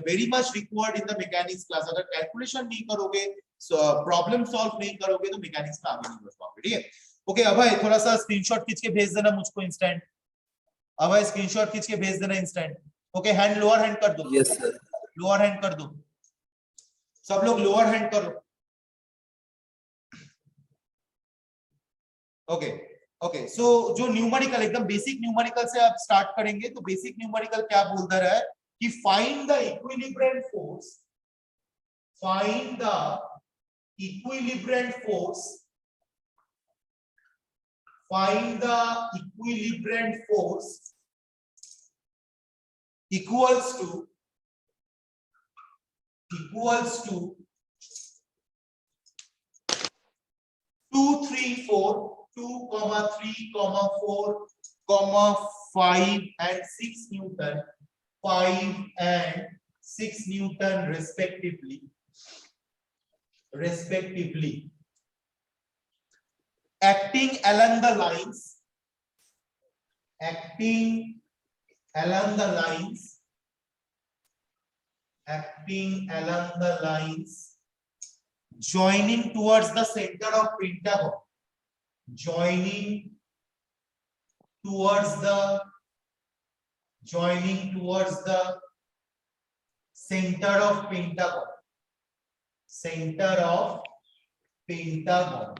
very much required in the mechanics class. अगर कैलकुलेशन नहीं करोगे, प्रॉब्लम सॉल्व नहीं करोगे तो मैकेनिक्स में आगे नहीं बढ़ पाओगे, ठीक है। ओके अभय थोड़ा सा स्क्रीनशॉट खींच के भेज देना मुझको इंस्टेंट। अभय स्क्रीनशॉट खींच के भेज देना instant. Okay hand lower hand कर दो। Yes sir. लोअर हैंड कर दो, सब लोग लोअर हैंड करो। ओके ओके, सो जो न्यूमेरिकल एकदम बेसिक न्यूमेरिकल से आप स्टार्ट करेंगे, तो बेसिक न्यूमेरिकल क्या बोलता रहा है कि find the equilibrant force, find the equilibrant force, find the equilibriant force equals to 2 3 4 2 3 4 5 and 6 Newton, 5 and 6 Newton respectively, acting along the lines, acting along the lines joining towards the center of pentagon, joining towards the center of pentagon,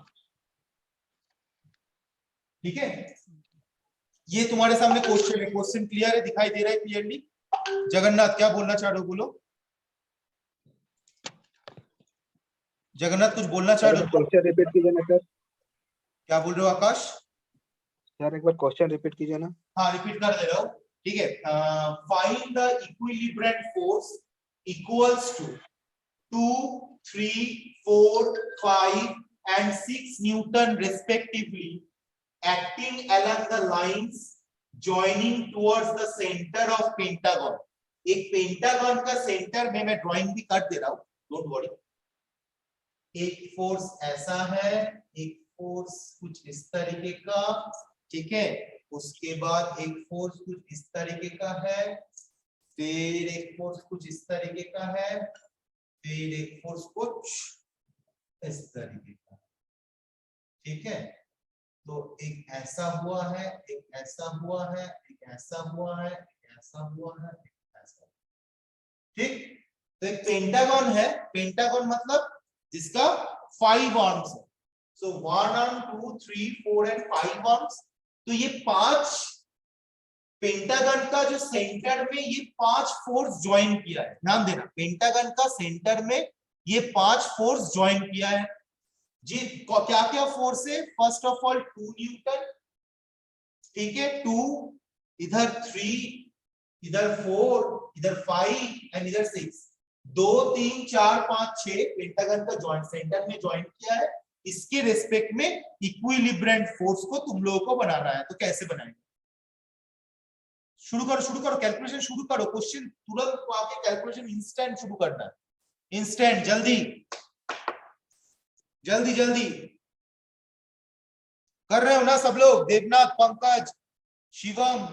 ठीक है। ये तुम्हारे सामने क्वेश्चन है, क्वेश्चन क्लियर है, दिखाई दे रहा है क्लियरली? जगन्नाथ क्या बोलना चाह रहे हो, बोलो। जगन्नाथ कुछ बोलना चाह रहे हो? क्वेश्चन रिपीट कीजिए ना सर। क्या बोल रहे हो आकाश? सर एक बार क्वेश्चन रिपीट कीजिए ना। हाँ रिपीट कर दे रहा हूँ, ठीक है। Find the equilibrant force equals to 2 3 4 5 and 6 Newton respectively, acting along the lines joining towards the center of pentagon। एक पेंटागन का सेंटर में मैं ड्राइंग भी कर दे रहा हूं, डोंट वरी। एक फोर्स ऐसा है, एक फोर्स कुछ इस तरीके का, ठीक है। उसके बाद एक फोर्स कुछ इस तरीके का है, फिर एक फोर्स कुछ इस तरीके का है, फिर एक फोर्स कुछ इस तरीके का, ठीक है। तो एक ऐसा हुआ है, एक ऐसा हुआ है, एक ऐसा हुआ है, एक ऐसा हुआ है, एक ऐसा, ठीक। तो एक पेंटागन है, पेंटागन मतलब जिसका 5 आर्म्स है, सो 1 आर्म 2 3 4 एंड 5 आर्म्स। तो ये 5 पेंटागन का जो सेंटर में ये 5 फोर्स ज्वाइन किया है, ध्यान देना, पेंटागन का सेंटर में ये 5 फोर्स ज्वाइन किया है जी। क्या क्या फोर्स है? फर्स्ट ऑफ ऑल 2 न्यूटन, ठीक है, 2, इधर 3, इधर 4, इधर 5 एंड इधर 6, 2 3 4 5 6 पेंटागन का जॉइंट सेंटर में ज्वाइन किया है। इसके रेस्पेक्ट में इक्विलिब्रेंट फोर्स को तुम लोगों को बनाना है। तो कैसे बनाएंगे? शुरू करो, कैलकुलेशन शुरू करो। क्वेश्चन तुरंत आके कैलकुलेशन इंस्टेंट शुरू करना है, इंस्टेंट, जल्दी जल्दी जल्दी। कर रहे हो ना सब लोग? देवनाथ, पंकज, शिवम,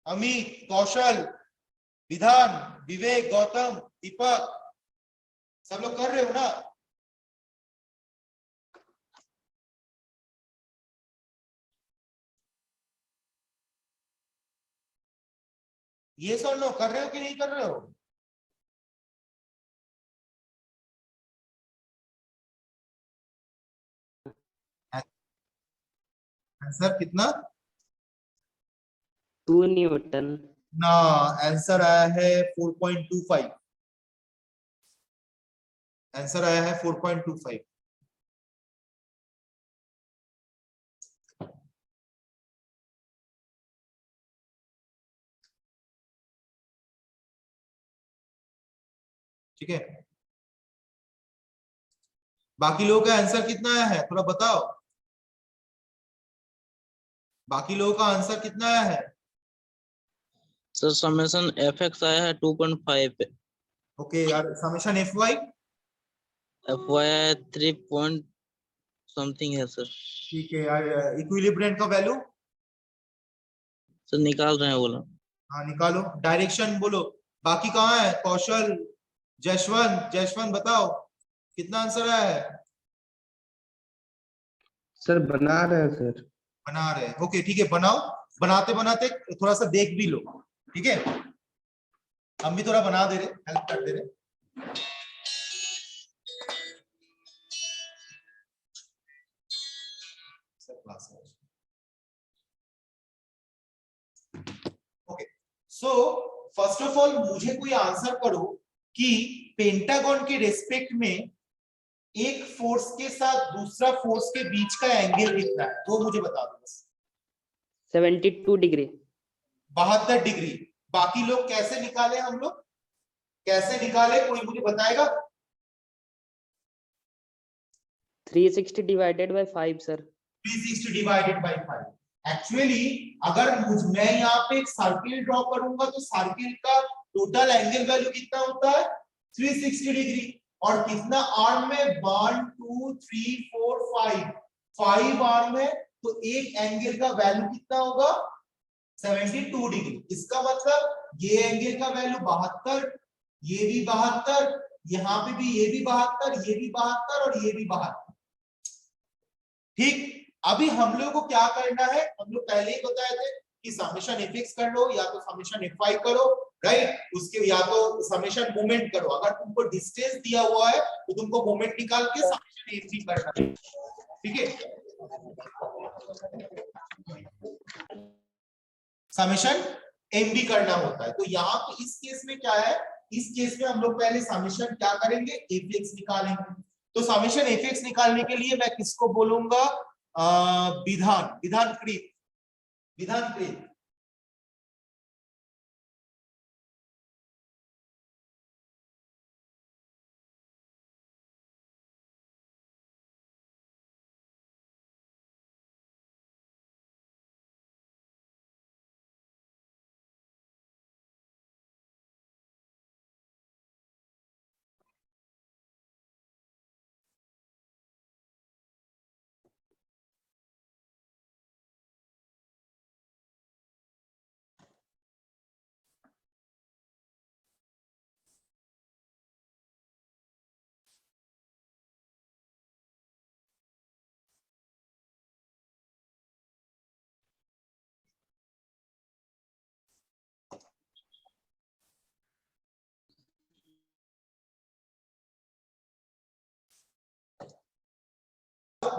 अमित, कौशल, विधान, विवेक, गौतम, दीपक, सब लोग कर रहे हो ना? ये सब लोग कर रहे हो कि नहीं कर रहे हो? आंसर कितना? 2 न्यूटन। ना, आंसर आया है 4.25। आंसर आया है 4.25। ठीक है, बाकी लोगों का आंसर कितना आया है थोड़ा बताओ। बाकी लोगों का आंसर कितना आया है? सर समेशन एफ एक्स आया है 2.5 पे, ओके यार, summation F Y? F Y आया 3 पॉइंट समथिंग है सर। ठीक है यार, इक्विलिब्रियम का वैल्यू? सर निकाल रहे हैं बोला। हाँ निकालो, डायरेक्शन बोलो। बाकी कहाँ है? कौशल, जशवंत, जशवंत बताओ कितना आंसर आया है? सर बना रहे हैं सर। बना रहे हैं, ओके ठीक है, बनाओ। बनाते बनाते थोड़ा सा देख भी लो, ठीक है? हम भी थोड़ा बना दे रहे, हेल्प कर दे रहे। Okay, so first of all मुझे कोई आंसर करो कि पेंटागन के रेस्पेक्ट में एक फोर्स के साथ दूसरा फोर्स के बीच का एंगल कितना है, वो मुझे बता दो बस। 72 डिग्री। 72 डिग्री। बाकी लोग कैसे निकाले? हम लोग कैसे निकाले, कोई मुझे बताएगा? 360 divided by 5 sir. 360 divided by 5। Actually अगर मैं यहाँ पे एक सर्किल ड्रॉ करूंगा तो सर्किल का टोटल एंगल वैल्यू कितना होता है? 360 डिग्री। और कितना आर्म में? 1 2 3 4 5 आर्म है, तो एक एंगल का वैल्यू कितना होगा? 72 डिग्री। इसका मतलब ये एंगल का वैल्यू 72, ये भी 72, यहाँ पे भी ये भी 72, ये भी 72 और ये भी 72। ठीक, अभी हम लोग को क्या करना है? हम लोग पहले ही बताए थे कि समेशन एफ कर लो या तो समेशन एफ करो, राइट? उसके या तो समेशन मोमेंट करो। अगर तुमको डिस्टेंस दिया हुआ है तो तुमको मोमेंट निकाल के समेशन एफ भी करना है, ठीक है? समेशन एम भी करना होता है। तो यहाँ पे इस केस में क्या है? इस केस में हम लोग पहले समेशन क्या करेंगे? एफ निकालेंगे। तो समेशन एफ निकालने के लिए मैं किसको बोलूंगा? विधानकृत। विधानकृत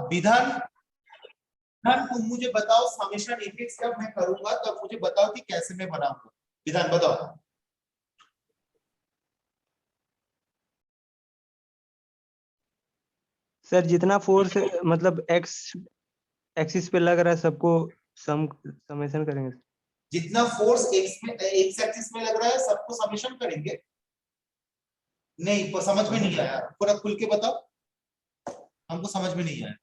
विधान विधान तुम मुझे बताओ समेशन एफ जब मैं करूंगा तब मुझे बताओ कि कैसे मैं बनाऊंगा। विधान बताओ। सर जितना फोर्स मतलब एक्स एक्सिस पे लग रहा है सबको समेशन करेंगे। जितना फोर्स एक्स एक्सिस में लग रहा है सबको समेशन करेंगे। नहीं समझ में नहीं आया, पूरा खुल के बताओ, हमको समझ में नहीं आया।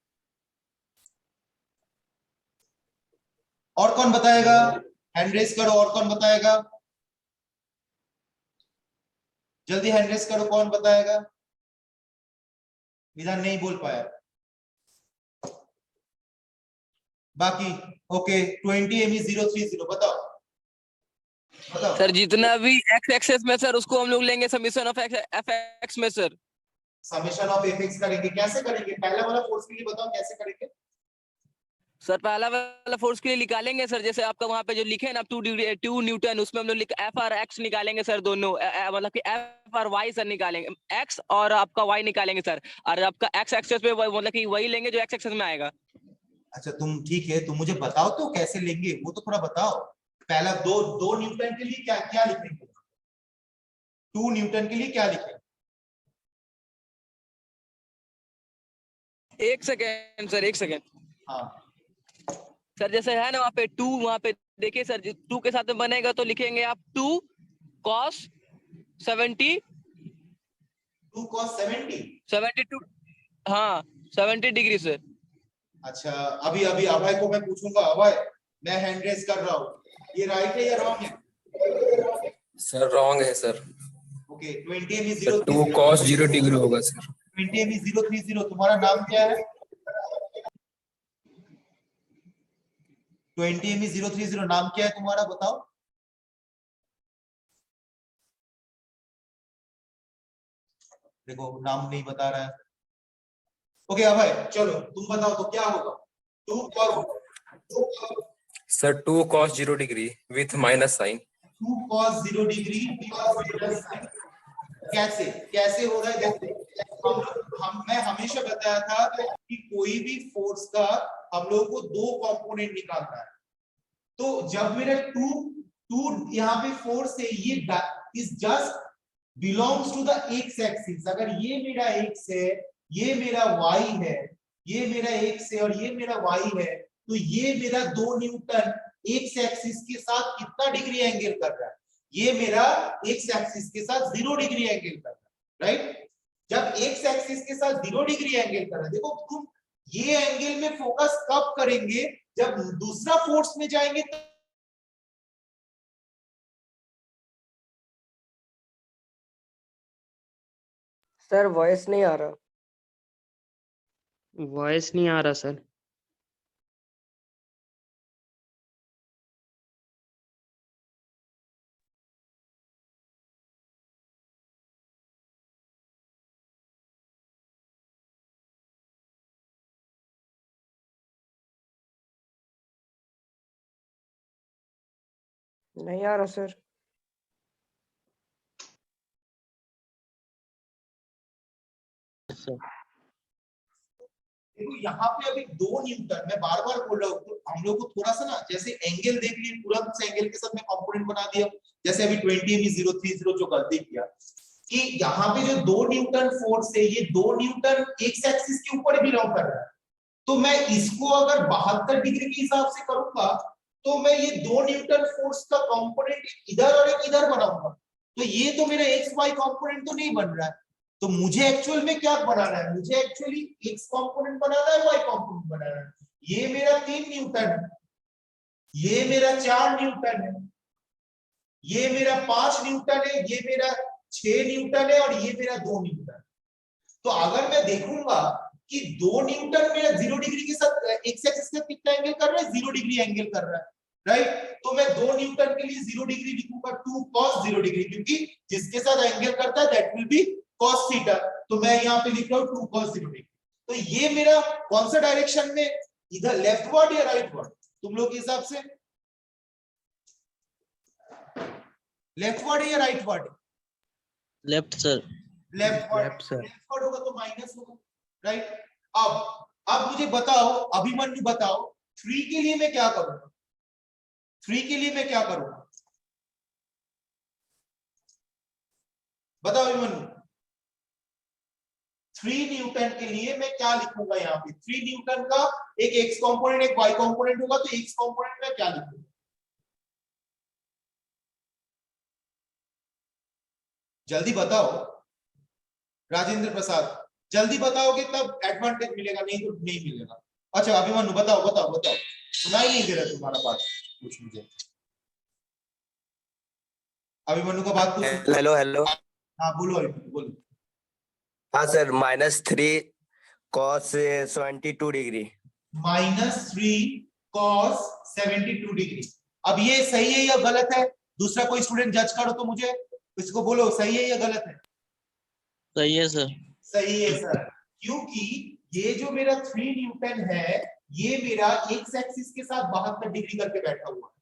और कौन बताएगा? हैंड रेस करो, और कौन बताएगा? जल्दी हैंड रेस करो, कौन बताएगा? विधान नहीं बोल पाया। बाकी ओके 20 ME 030 बताओ बताओ। सर जितना भी एक्स एक्सेस में सर उसको हम लोग लेंगे समीशन ऑफ एफ एक्स में sir. Summation of F x करेंगे, कैसे करेंगे? पहला वाला फोर्स के लिए बताओ कैसे करेंगे। सर पहला वाला फोर्स के लिए निकालेंगे सर, जैसे आपका वहां पे जो लिखे है ना 2 न्यूटन, उसमें हम लोग एफ आर एक्स निकालेंगे सर, दोनों मतलब कि एफ आर वाई सर निकालेंगे, एक्स और आपका वाई निकालेंगे सर, और आपका एक्स एक्सेस पे मतलब कि वही लेंगे जो एक्स एक्सेस में आएगा। अच्छा तुम ठीक है, तुम मुझे बताओ तो कैसे लेंगे वो तो थोड़ा बताओ। पहला दो न्यूटन के लिए क्या क्या लिखेंगे? 2 न्यूटन के लिए क्या लिखेंगे? एक सेकेंड सर, एक सेकेंड। हाँ सर जैसे है ना वहाँ पे 2, वहाँ पे देखिए सर 2 के साथ में बनेगा तो लिखेंगे आप 2 cos 70 2 cos 70 72, हाँ 70 डिग्री से। अच्छा अभी अभी अभय को मैं पूछूंगा, अभय मैं हैंड रेस कर रहा हूँ, ये राइट है या रॉन्ग है? सर रॉन्ग है sir. Okay 20 ME sir 2 030 cos 0 degree होगा सर। 20 ME 030 तुम्हारा नाम क्या है? 20 ME 030 नाम क्या है तुम्हारा, बताओ। देखो नाम नहीं बता रहा है। ओके अभय चलो तुम बताओ तो क्या होगा? 2 sir 2 cos 0 degree with minus sine. 2 cos 0 degree कैसे कैसे हो रहा है? देखो मैं हमेशा बताया था कि कोई भी फोर्स का हम लोगों को 2 कंपोनेंट निकालना है। तो जब मेरा 2 यहाँ पे फोर्स है, ये is just belongs to the X axis. अगर ये मेरा एक्स है, ये मेरा वाई है, ये मेरा एक्स है और ये मेरा वाई है, तो ये मेरा 2 न्यूटन एक्स एक्सिस के साथ कितना डिग्री एंगल कर रहा है? ये मेरा एक्स एक्सिस के साथ 0 डिग्री एंगल कर रहा है, राइट? जब एक्स एक्सिस के साथ 0 डिग्री एंगल कर रहा है, देखो तुम ये एंगल में फोकस कब करेंगे? जब दूसरा फोर्स में जाएंगे तो सर वॉइस नहीं आ रहा। वॉइस नहीं आ रहा सर। नहीं आ रहा सर। देखो यहाँ पे अभी 2 न्यूटन, मैं बार बार बोल रहा हूँ, तो हम लोग को थोड़ा सा ना जैसे एंगल देख लिए, तुरंत से एंगल के साथ में कंपोनेंट बना दिया। जैसे अभी 20 ME 030 जो गलती किया कि यहाँ पे जो 2 न्यूटन फोर्स है, ये 2 न्यूटन एक्स एक्सिस के ऊपर बिलोंग कर रहा है। तो मैं इसको अगर 72 डिग्री के हिसाब से करूंगा तो मैं ये 2 न्यूटन फोर्स का कंपोनेंट इधर और एक इधर बनाऊंगा, तो ये तो मेरा एक्स वाई कंपोनेंट तो नहीं बन रहा है। तो मुझे एक्चुअल में क्या बनाना है? मुझे एक्चुअली एक्स कंपोनेंट बनाना है, वाई कंपोनेंट बनाना है। ये मेरा 3 न्यूटन है, ये मेरा 4 न्यूटन है, ये मेरा 5 न्यूटन है, ये मेरा 6 न्यूटन है और ये मेरा 2 न्यूटन। तो अगर मैं देखूंगा कि 2 न्यूटन मेरा 0 डिग्री के साथ एक्स एक्सिस के साथ कितना एंगल कर रहा है? 0 डिग्री एंगल कर रहा है, राइट? तो मैं 2 न्यूटन के लिए 0 डिग्री लिखूंगा 2 cos 0 डिग्री, क्योंकि जिसके साथ एंगल करता है that will be cos theta. तो मैं यहाँ पे लिख रहा हूँ 2 cos 0 डिग्री। तो ये मेरा कौन सा डायरेक्शन में, इधर लेफ्ट वर्ड या राइट वर्ड तुम लोग के हिसाब से? लेफ्ट वर्ड है या right word? Left sir. Left word होगा तो माइनस होगा, राइट? अब मुझे बताओ, अभिमन्यु बताओ 3 के लिए मैं क्या करूंगा? 3 के लिए मैं क्या करूंगा? बताओ अभिमन्यु। 3 न्यूटन के लिए मैं क्या लिखूंगा यहाँ पे? 3 न्यूटन का एक एक्स कंपोनेंट एक वाई कंपोनेंट होगा, तो एक्स कंपोनेंट में क्या लिखूंगा? जल्दी बताओ राजेंद्र प्रसाद, जल्दी बताओगे तब एडवांटेज मिलेगा, नहीं तो नहीं मिलेगा। अच्छा अभिमन्यु बताओ बताओ बताओ, सुनाई नहीं दे रहा तुम्हारा बात कुछ मुझे। अभिमन्यु का बात कुछ। Hello hello. हाँ बोलो अभिमन्यु बोलो। हाँ sir, -3 cos 72 degree. -3 cos 72 degree. अब ये सही है या गलत है? दूसरा कोई स्टूडेंट जज करो तो मुझे, इसको बोलो सही है या गलत है? सही है सर। सही है सर, क्योंकि ये जो मेरा 3 न्यूटन है ये मेरा एक्स एक्सिस के साथ 72 डिग्री करके बैठा हुआ है,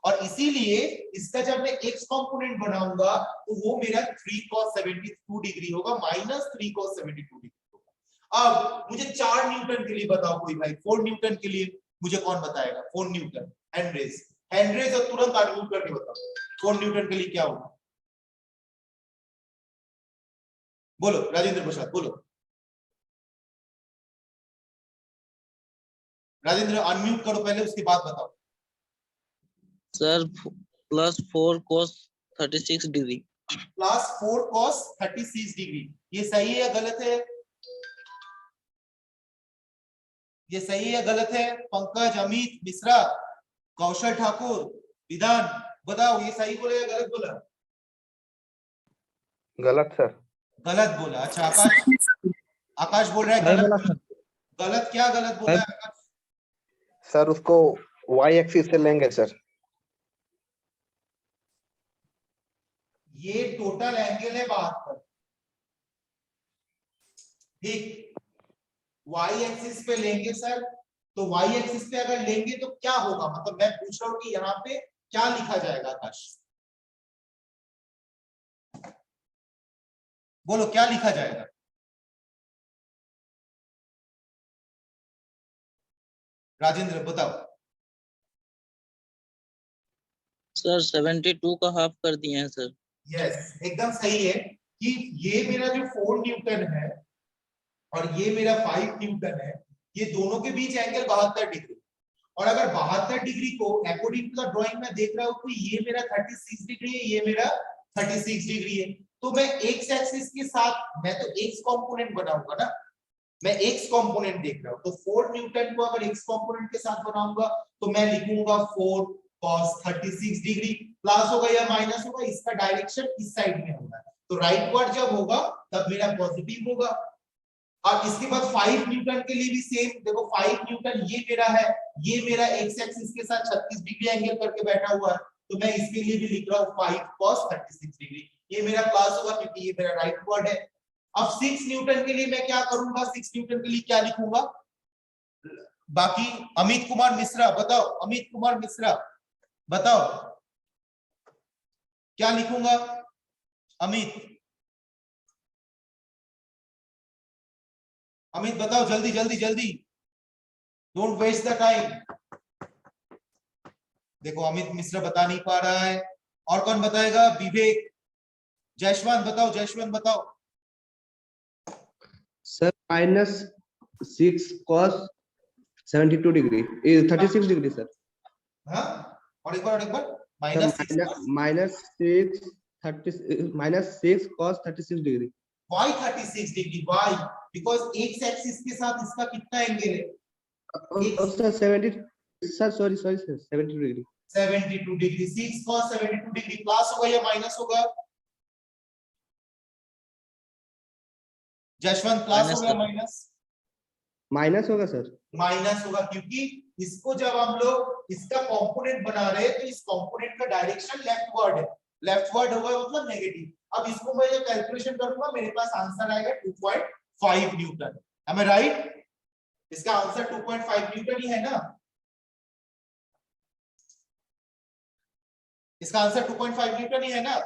और इसीलिए इसका जब मैं एक्स कंपोनेंट बनाऊंगा तो वो मेरा 3 cos 72 डिग्री होगा, -3 cos 72 डिग्री होगा। अब मुझे 4 न्यूटन के लिए बताओ कोई भाई, 4 न्यूटन के लिए मुझे कौन बताएगा? 4 न्यूटन हैंड रेज और तुरंत अनम्यूट करके बताओ 4 न्यूटन के लिए क्या होगा? बोलो राजेंद्र प्रसाद बोलो। राजेंद्र अनम्यूट करो पहले, उसके बाद बताओ। Sir +4 cos 36 degree. +4 cos 36 degree, ये सही है या गलत है? ये सही है या गलत है? पंकज, अमित, मिश्रा, कौशल ठाकुर, विधान, बताओ ये सही बोला या गलत बोला? गलत सर। गलत बोला। अच्छा आकाश, आकाश बोल रहा है गलत बोला। गलत क्या गलत बोला है आकाश? सर उसको वाई एक्सिस से लेंगे सर। ये टोटल एंगल है 72, ठीक। वाई एक्सिस पे लेंगे सर, तो वाई एक्सिस पे अगर लेंगे तो क्या होगा? मतलब मैं पूछ रहा हूं कि यहाँ पे क्या लिखा जाएगा? आकाश बोलो क्या लिखा जाएगा? राजेंद्र बताओ। सर 72 का हाफ कर दिए हैं सर। यस एकदम सही है कि ये मेरा जो 4 न्यूटन है और ये मेरा 5 न्यूटन है, ये दोनों के बीच एंगल 72 डिग्री, और अगर 72 डिग्री को अकॉर्डिंग टू द ड्राइंग में देख रहा हूं तो ये मेरा 36 डिग्री है, ये मेरा 36 डिग्री है, तो मैं एक्स एक्सिस के साथ मैं तो एक्स कंपोनेंट बनाऊंगा ना, मैं एक्स कंपोनेंट देख रहा हूं, तो 4 न्यूटन को अगर एक्स कंपोनेंट के साथ बनाऊंगा तो मैं लिखूंगा 4 cos 36 डिग्री, प्लस होगा या माइनस होगा, इसका डायरेक्शन इस साइड में होगा, तो राइट वर्ड जब होगा तब मेरा पॉजिटिव होगा। और इसके बाद 5 न्यूटन के लिए भी सेम, देखो 5 न्यूटन ये मेरा है, ये मेरा एक्स एक्सिस के साथ 36 डिग्री एंगल करके बैठा हुआ है, तो मैं इसके लिए भी लिख रहा हूं 5 cos 36 डिग्री, ये मेरा प्लस होगा क्योंकि ये मेरा राइट वर्ड है। अब 6 न्यूटन के लिए मैं क्या करूंगा? 6 न्यूटन के लिए क्या लिखूंगा? बाकी अमित कुमार मिश्रा बताओ, अमित कुमार मिश्रा बताओ क्या लिखूंगा? अमित, अमित बताओ जल्दी जल्दी जल्दी, डोंट वेस्ट द टाइम। देखो अमित मिश्रा बता नहीं पा रहा है, और कौन बताएगा? विवेक, जयश्वंत बताओ, जयश्वंत बताओ। Sir -6 cos 72 degree 36 degree sir. हाँ और एक बार -6 cos 36 degree. Why 36 degree? Why? Because x axis के साथ इसका कितना एंगल है? Sir 70 sir sorry sir 72 degree. 72 degree. 6 cos 72 degree plus होगा या माइनस होगा? जशवंत प्लस होगा या माइनस? माइनस होगा सर। माइनस होगा क्योंकि इसको जब हम लोग इसका कंपोनेंट बना रहे हैं तो इस कंपोनेंट का डायरेक्शन लेफ्टवर्ड है, लेफ्टवर्ड होगा मतलब नेगेटिव। अब इसको मैं जब कैलकुलेशन करूंगा मेरे पास आंसर आएगा 2.5 न्यूटन। एम आई राइट? इसका आंसर 2.5 न्यूटन ही है ना? इसका आंसर 2.5 न्यूटन ही है ना?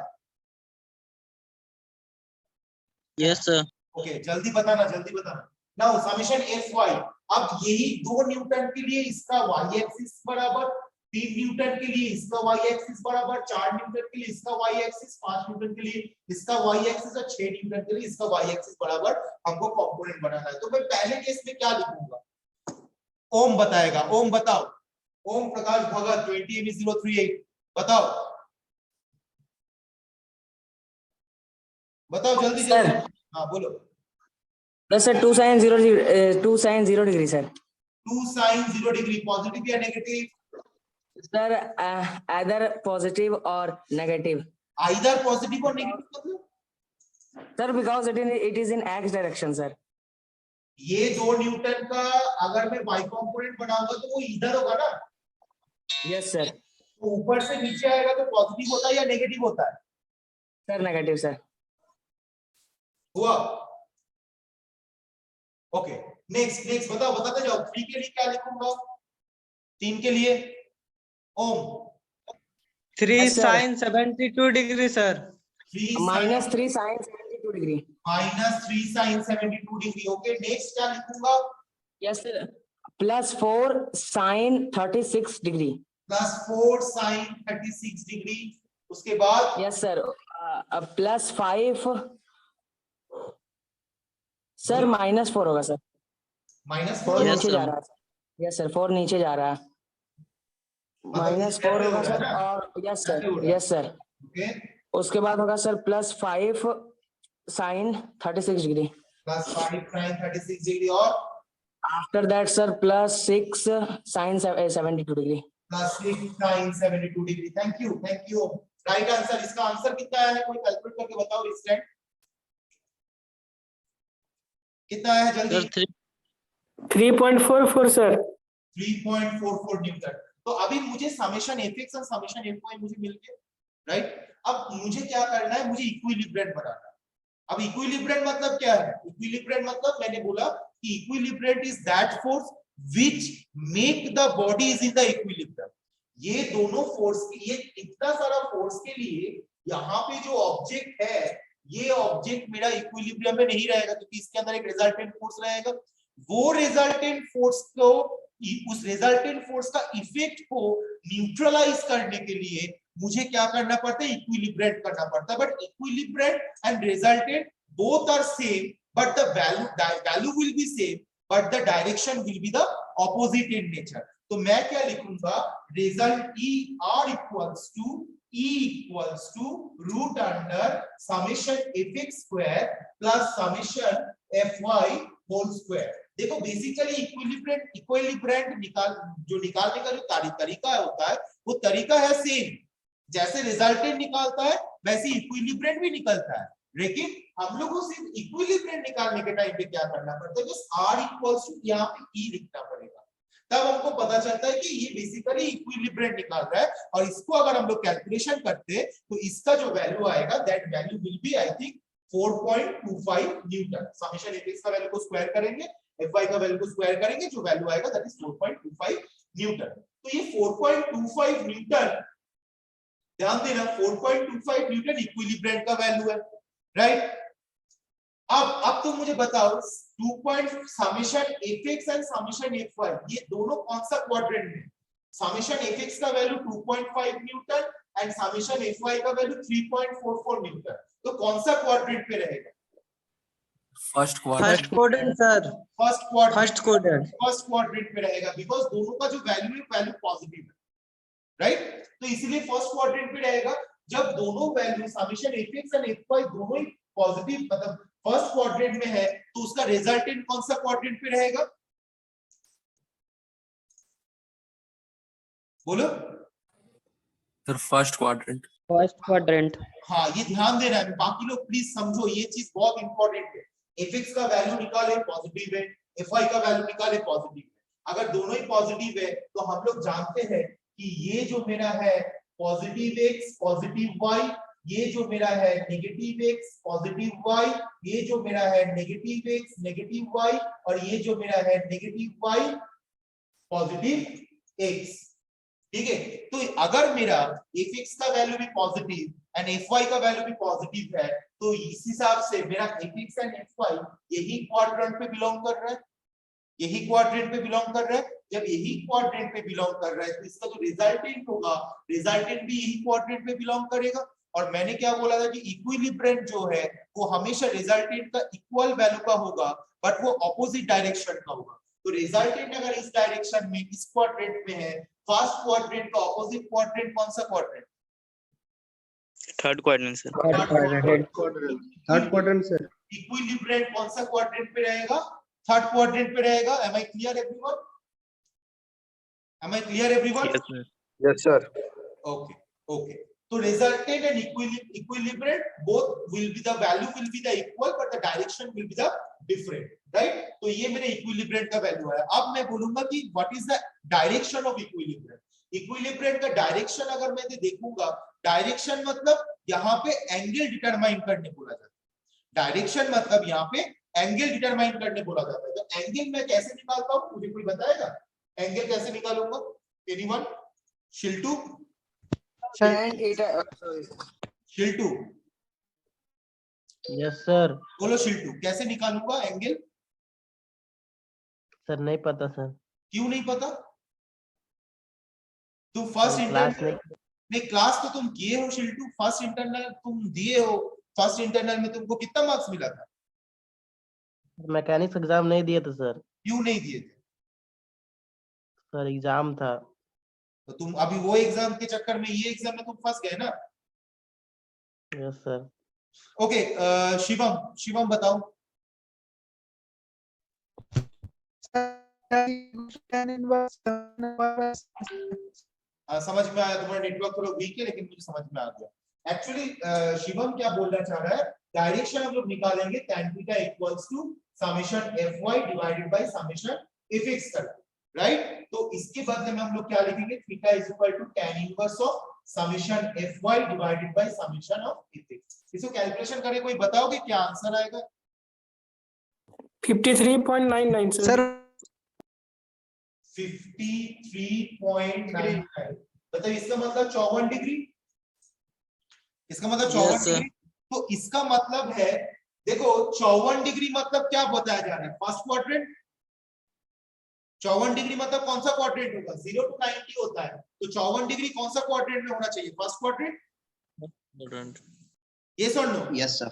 Yes sir. ओके जल्दी बताना जल्दी बताना। नाउ समेशन fy, अब यही 2 न्यूटन के लिए इसका y एक्सिस बराबर, 3 न्यूटन के लिए इसका y एक्सिस बराबर, 4 न्यूटन के लिए इसका y एक्सिस, 5 न्यूटन के लिए इसका y एक्सिस और 6 न्यूटन के लिए इसका y एक्सिस बराबर हमको कंपोनेंट बनाना है। तो मैं पहले केस में क्या लिखूंगा, ओम बताएगा, ओम बताओ, ओम प्रकाश भगत 20ME038 बताओ, बताओ जल्दी सर। जल्दी, हाँ बोलो। बस sir 2 sin 0 degree sir. 2 sin 0 degree positive या नेगेटिव? सर आइदर पॉजिटिव और नेगेटिव। आइदर पॉजिटिव और नेगेटिव मतलब sir because it is in x direction sir. ये 2 न्यूटन का अगर मैं y कंपोनेंट बनाऊंगा तो वो इधर होगा ना? Yes sir. तो ऊपर से नीचे आएगा तो पॉजिटिव होता है या नेगेटिव होता है? Sir negative sir. हुआ? ओके नेक्स्ट नेक्स्ट बताओ, बताते जाओ। 3 के लिए क्या लिखूंगा, 3 के लिए ओम 3 sin 72 degree sir. Minus 3 sin 72 degree. Minus 3 sin 72 degree. Okay next क्या लिखूंगा? Yes sir plus 4 sin 36 degree. Plus 4 sin 36 degree. उसके बाद yes sir plus 5 sir minus 4 होगा सर। माइनस 4 4 नीचे जा रहा है। यस सर 4 नीचे जा रहा है। माइनस 4 होगा सर और यस सर ओके उसके बाद होगा sir plus 5 sin 36 degree. Plus 5 sin 36 degree और after that sir plus 6 sin 72 degree. Plus 6 sin 72 degree. Thank you right answer. इसका आंसर कितना है, कोई कैलकुलेट करके बताओ स्टूडेंट, कितना है जल्दी? 3.44 सर। 3.44 न्यूटन। तो अभी मुझे समेशन fx और समेशन fy मुझे मिल गए, राइट? अब मुझे क्या करना है, मुझे इक्विलिब्रियम बनाना है। अब इक्विलिब्रियम मतलब क्या है? इक्विलिब्रियम मतलब मैंने बोला कि equilibrium is that force which make the bodies in the equilibrium. ये दोनों फोर्स, ये इतना सारा फोर्स के लिए यहाँ पे जो ऑब्जेक्ट है, ये ऑब्जेक्ट मेरा इक्विलिब्रियम में नहीं रहेगा क्योंकि इसके अंदर एक रिजल्टेंट फोर्स रहेगा। वो रिजल्टेंट फोर्स को, उस रिजल्टेंट फोर्स का इफेक्ट को न्यूट्रलाइज करने के लिए मुझे क्या करना पड़ता है, इक्विलिब्रेट करना पड़ता है। But equilibrate and resultant both are same but the value will be same but the direction will be the opposite in nature. तो मैं क्या लिखूंगा, result E R equals to E equals to root under summation fx square plus summation fy whole square। देखो बेसिकली इक्विलिब्रियम निकालने का जो तरीका होता है वो तरीका है सेम। जैसे रिजल्टेंट निकालता है वैसे इक्विलिब्रियम भी निकलता है, लेकिन हम लोगों से इक्विलिब्रियम निकालने के टाइम पे क्या करना पड़ता है, बस r इक्वल्स टू यहाँ पे e लिखना पड़ेगा। तब हमको पता चलता है कि ये बेसिकली इक्विलिब्रियम निकाल रहा है। और इसको अगर हम लोग कैलकुलेशन करते तो इसका जो वैल्यू आएगा that value will be I think 4.25 newton. Summation fx का वैल्यू को स्क्वायर करेंगे, fy का वैल्यू को स्क्वायर करेंगे, जो वैल्यू आएगा दैट इज 4.25 न्यूटन। तो ये 4.25 न्यूटन, ध्यान देना 4.25 न्यूटन इक्विलिब्रियम का वैल्यू है, राइट? अब तुम मुझे बताओ 2. Summation fx and summation fy ये दोनों कौन सा क्वाड्रेंट में? समेशन fx का value 2.5 Newton and summation fy का वैल्यू 3.44 न्यूटन। तो कौन सा क्वाड्रेंट पे रहेगा? First quadrant sir. First quadrant पे रहेगा बिकॉज़ दोनों का जो वैल्यू है वैल्यू पॉजिटिव है, राइट? तो इसीलिए फर्स्ट क्वाड्रेंट पे रहेगा। जब दोनों value summation fx and fy दोनों ही पॉजिटिव मतलब फर्स्ट क्वाड्रेंट में है तो उसका रिजल्टेंट कौन सा क्वाड्रेंट पे रहेगा? बोलो सर फर्स्ट क्वाड्रेंट। हाँ ये ध्यान देना है, बाकी लोग प्लीज समझो, ये चीज बहुत इंपॉर्टेंट है। fx का वैल्यू निकाले पॉजिटिव है, fy का वैल्यू निकाले पॉजिटिव है। अगर दोनों ही पॉजिटिव है तो हम लोग जानते हैं कि ये जो मेरा है पॉजिटिव x पॉजिटिव y, ये जो मेरा है नेगेटिव x पॉजिटिव y, ये जो मेरा है नेगेटिव x नेगेटिव y और ये जो मेरा है नेगेटिव y पॉजिटिव x। ठीक है, तो अगर मेरा fx का वैल्यू भी पॉजिटिव एंड fy का वैल्यू भी पॉजिटिव है तो इस हिसाब से मेरा fx एंड fy यही क्वाड्रेंट पे बिलोंग कर रहा है, यही क्वाड्रेंट पे बिलोंग कर रहा है। जब यही क्वाड्रेंट पे बिलोंग कर रहा है तो इसका जो रिजल्टेंट होगा, रिजल्टेंट भी यही क्वाड्रेंट पे बिलोंग करेगा। और मैंने क्या बोला था कि इक्विलिब्रियम जो है वो हमेशा रिजल्टेंट का इक्वल वैल्यू का होगा, बट वो ऑपोजिट डायरेक्शन का होगा। तो रिजल्टेंट अगर इस डायरेक्शन में, इस क्वाड्रेंट में है, फर्स्ट क्वाड्रेंट का ऑपोजिट क्वाड्रेंट कौन सा quadrant? Third quadrant sir. Third quadrant sir. Equilibrium कौन सा क्वाड्रेंट पे रहेगा? थर्ड क्वाड्रेंट पे रहेगा। Am I clear everyone? Am I clear everyone? Yes, sir. Okay, okay. So resultant and equilibrium both will be the value will be the equal, but the direction will be the different, right? तो ये मेरे equilibrium का वैल्यू है। अब मैं बोलूंगा कि what is the direction of equilibrium? Equilibrium का डायरेक्शन अगर मैं देखूंगा, डायरेक्शन मतलब यहाँ पे एंगल डिटरमाइन करने बोला जाता है। डायरेक्शन मतलब यहाँ पे एंगल डिटरमाइन करने बोला जाता है। तो एंगल मैं कैसे निकालता हूँ, मुझे कोई बताएगा? एंगल कैसे निकालूंगा? Anyone? Shiltu? Shiltu? Yes sir. बोलो शिल्टू, कैसे निकालूंगा एंगल? सर नहीं पता सर। क्यों नहीं पता? तुम फर्स्ट इंटरनल में क्लास तो तुम किए हो शिल्टू, फर्स्ट इंटरनल तुम दिए हो, फर्स्ट इंटरनल में तुमको कितना मार्क्स मिला था? मैकेनिक्स एग्जाम नहीं दिए थे सर। क्यों नहीं दिए थे? सर एग्जाम था। तो तुम अभी वो एग्जाम के चक्कर में ये एग्जाम में तुम फंस गए ना? Yes sir. Okay, Shivam, Shivam बताओ। समझ में आया? तुम्हारा नेटवर्क थोड़ा वीक है लेकिन मुझे समझ में आ गया। एक्चुअली शिवम क्या बोलना चाह रहा है, डायरेक्शन हम लोग निकालेंगे tan theta equals to summation fy divided by summation fx करके, राइट? तो इसके बदले में हम लोग क्या लिखेंगे, theta is equal to tan inverse of summation fy divided by summation of fx। इसको कैलकुलेशन करें, कोई बताओगे क्या आंसर आएगा? 53.99 सर। 53.99। मतलब इसका मतलब 54 डिग्री, इसका मतलब 54 डिग्री। तो इसका मतलब है, देखो 54 डिग्री मतलब क्या बताया जा रहा है, फर्स्ट क्वाड्रेंट। 54 डिग्री मतलब कौन सा क्वाड्रेंट होगा? 0 to 90 होता है, तो 54 डिग्री कौन सा क्वाड्रेंट में होना चाहिए? First quadrant. यस और नो? Yes sir.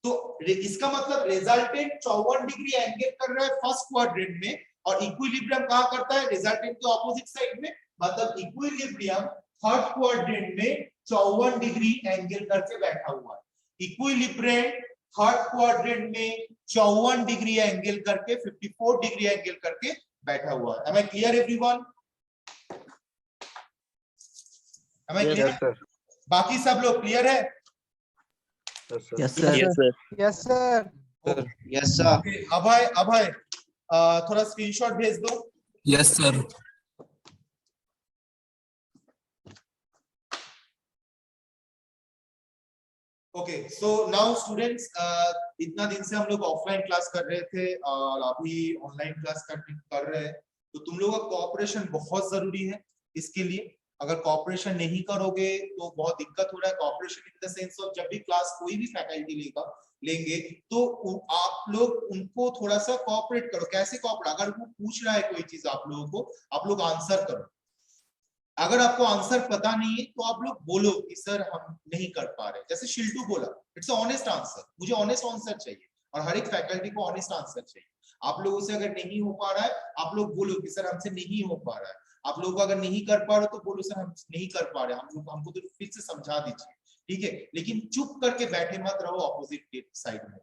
तो इसका मतलब रिजल्टेंट 54 डिग्री एंगल कर रहा है फर्स्ट क्वाड्रेंट में, और इक्विलिब्रियम कहाँ करता है? रिजल्टेंट के ऑपोजिट साइड में। मतलब इक्विलिब्रियम थर्ड क्वाड्रेंट में 54 डिग्री एंगल करके बैठा हुआ है। इक्विलिब्रियम थर्ड क्वाड्रेंट में 54 डिग्री एंगल करके 54 डिग्री एंगल करके बैठा हुआ है। Am I clear everyone? Am I clear? Yes, sir. बाकी सब लोग क्लियर है? Yes, sir. Yes sir. Yes sir. Yes sir. Abhay, Abhay थोड़ा स्क्रीनशॉट भेज दो। Yes sir. Okay, so now students, इतना दिन से हम लोग ऑफलाइन क्लास कर रहे थे और अभी ऑनलाइन क्लास कर रहे हैं, तो तुम लोगों का कोऑपरेशन बहुत जरूरी है इसके लिए। अगर कोऑपरेशन नहीं करोगे तो बहुत दिक्कत हो रहा है। Cooperation in the sense of, जब भी क्लास कोई भी फैकल्टी लेंगे तो आप लोग उनको थोड़ा सा कोऑपरेट करो। कैसे कोऑपरेट? अगर वो पूछ रहा है कोई चीज आप लोगों को, आप लोग आंसर करो। अगर आपको आंसर पता नहीं है तो आप लोग बोलो कि सर हम नहीं कर पा रहे। जैसे शिल्टू बोला, इट्स ऑनेस्ट आंसर, मुझे ऑनेस्ट आंसर चाहिए और हर एक फैकल्टी को ऑनेस्ट आंसर चाहिए। आप लोगों से अगर नहीं हो पा रहा है, आप लोग बोलो कि सर हमसे नहीं हो पा रहा है। आप लोग अगर नहीं कर पा रहे तो बोलो सर हम नहीं कर पा रहे, हमको तो फिर से समझा दीजिए, ठीक है? लेकिन चुप करके बैठे मत रहो ऑपोजिट साइड में।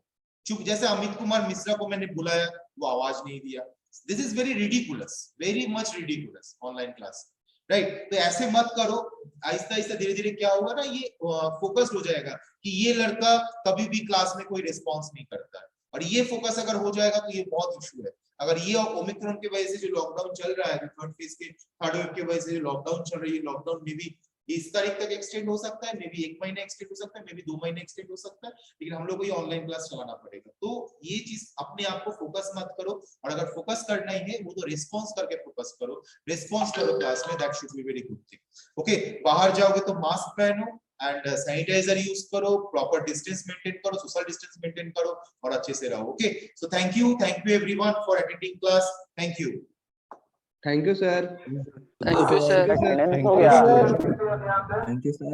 चुप, जैसे अमित कुमार मिश्रा को मैंने बुलाया, वो आवाज नहीं दिया। This is very ridiculous, very much ridiculous online class, right? तो ऐसे मत करो। आहिस्ता आहिस्ता धीरे धीरे क्या होगा ना, ये फोकस हो जाएगा कि ये लड़का कभी भी क्लास में कोई रिस्पॉन्स नहीं करता है, और ये फोकस अगर हो जाएगा तो ये बहुत इशू है। अगर ये ओमिक्रॉन की वजह से जो लॉकडाउन चल रहा है, थर्ड फेज के थर्ड वेव की वजह से जो लॉकडाउन चल रही है, लॉकडाउन में भी 20 तारीख तक एक्सटेंड हो सकता है, मे बी 1 महीना एक्सटेंड हो सकता है, मे बी 2 महीने एक्सटेंड हो सकता है, लेकिन हम लोग को ये ऑनलाइन क्लास चलाना पड़ेगा। तो ये चीज अपने आप को फोकस मत करो, और अगर फोकस करना ही है वो तो रिस्पॉन्स करके फोकस करो, रिस्पॉन्स करो क्लास में, that should be very good thing. Okay, बाहर जाओगे तो मास्क पहनो, एंड सैनिटाइजर यूज करो, प्रॉपर डिस्टेंस मेंटेन करो, सोशल डिस्टेंस मेंटेन करो और अच्छे से रहो। Okay, so thank you everyone for attending class. Thank you. Thank you, sir. Thank you, sir. Attendance हो गया। Thank you, sir.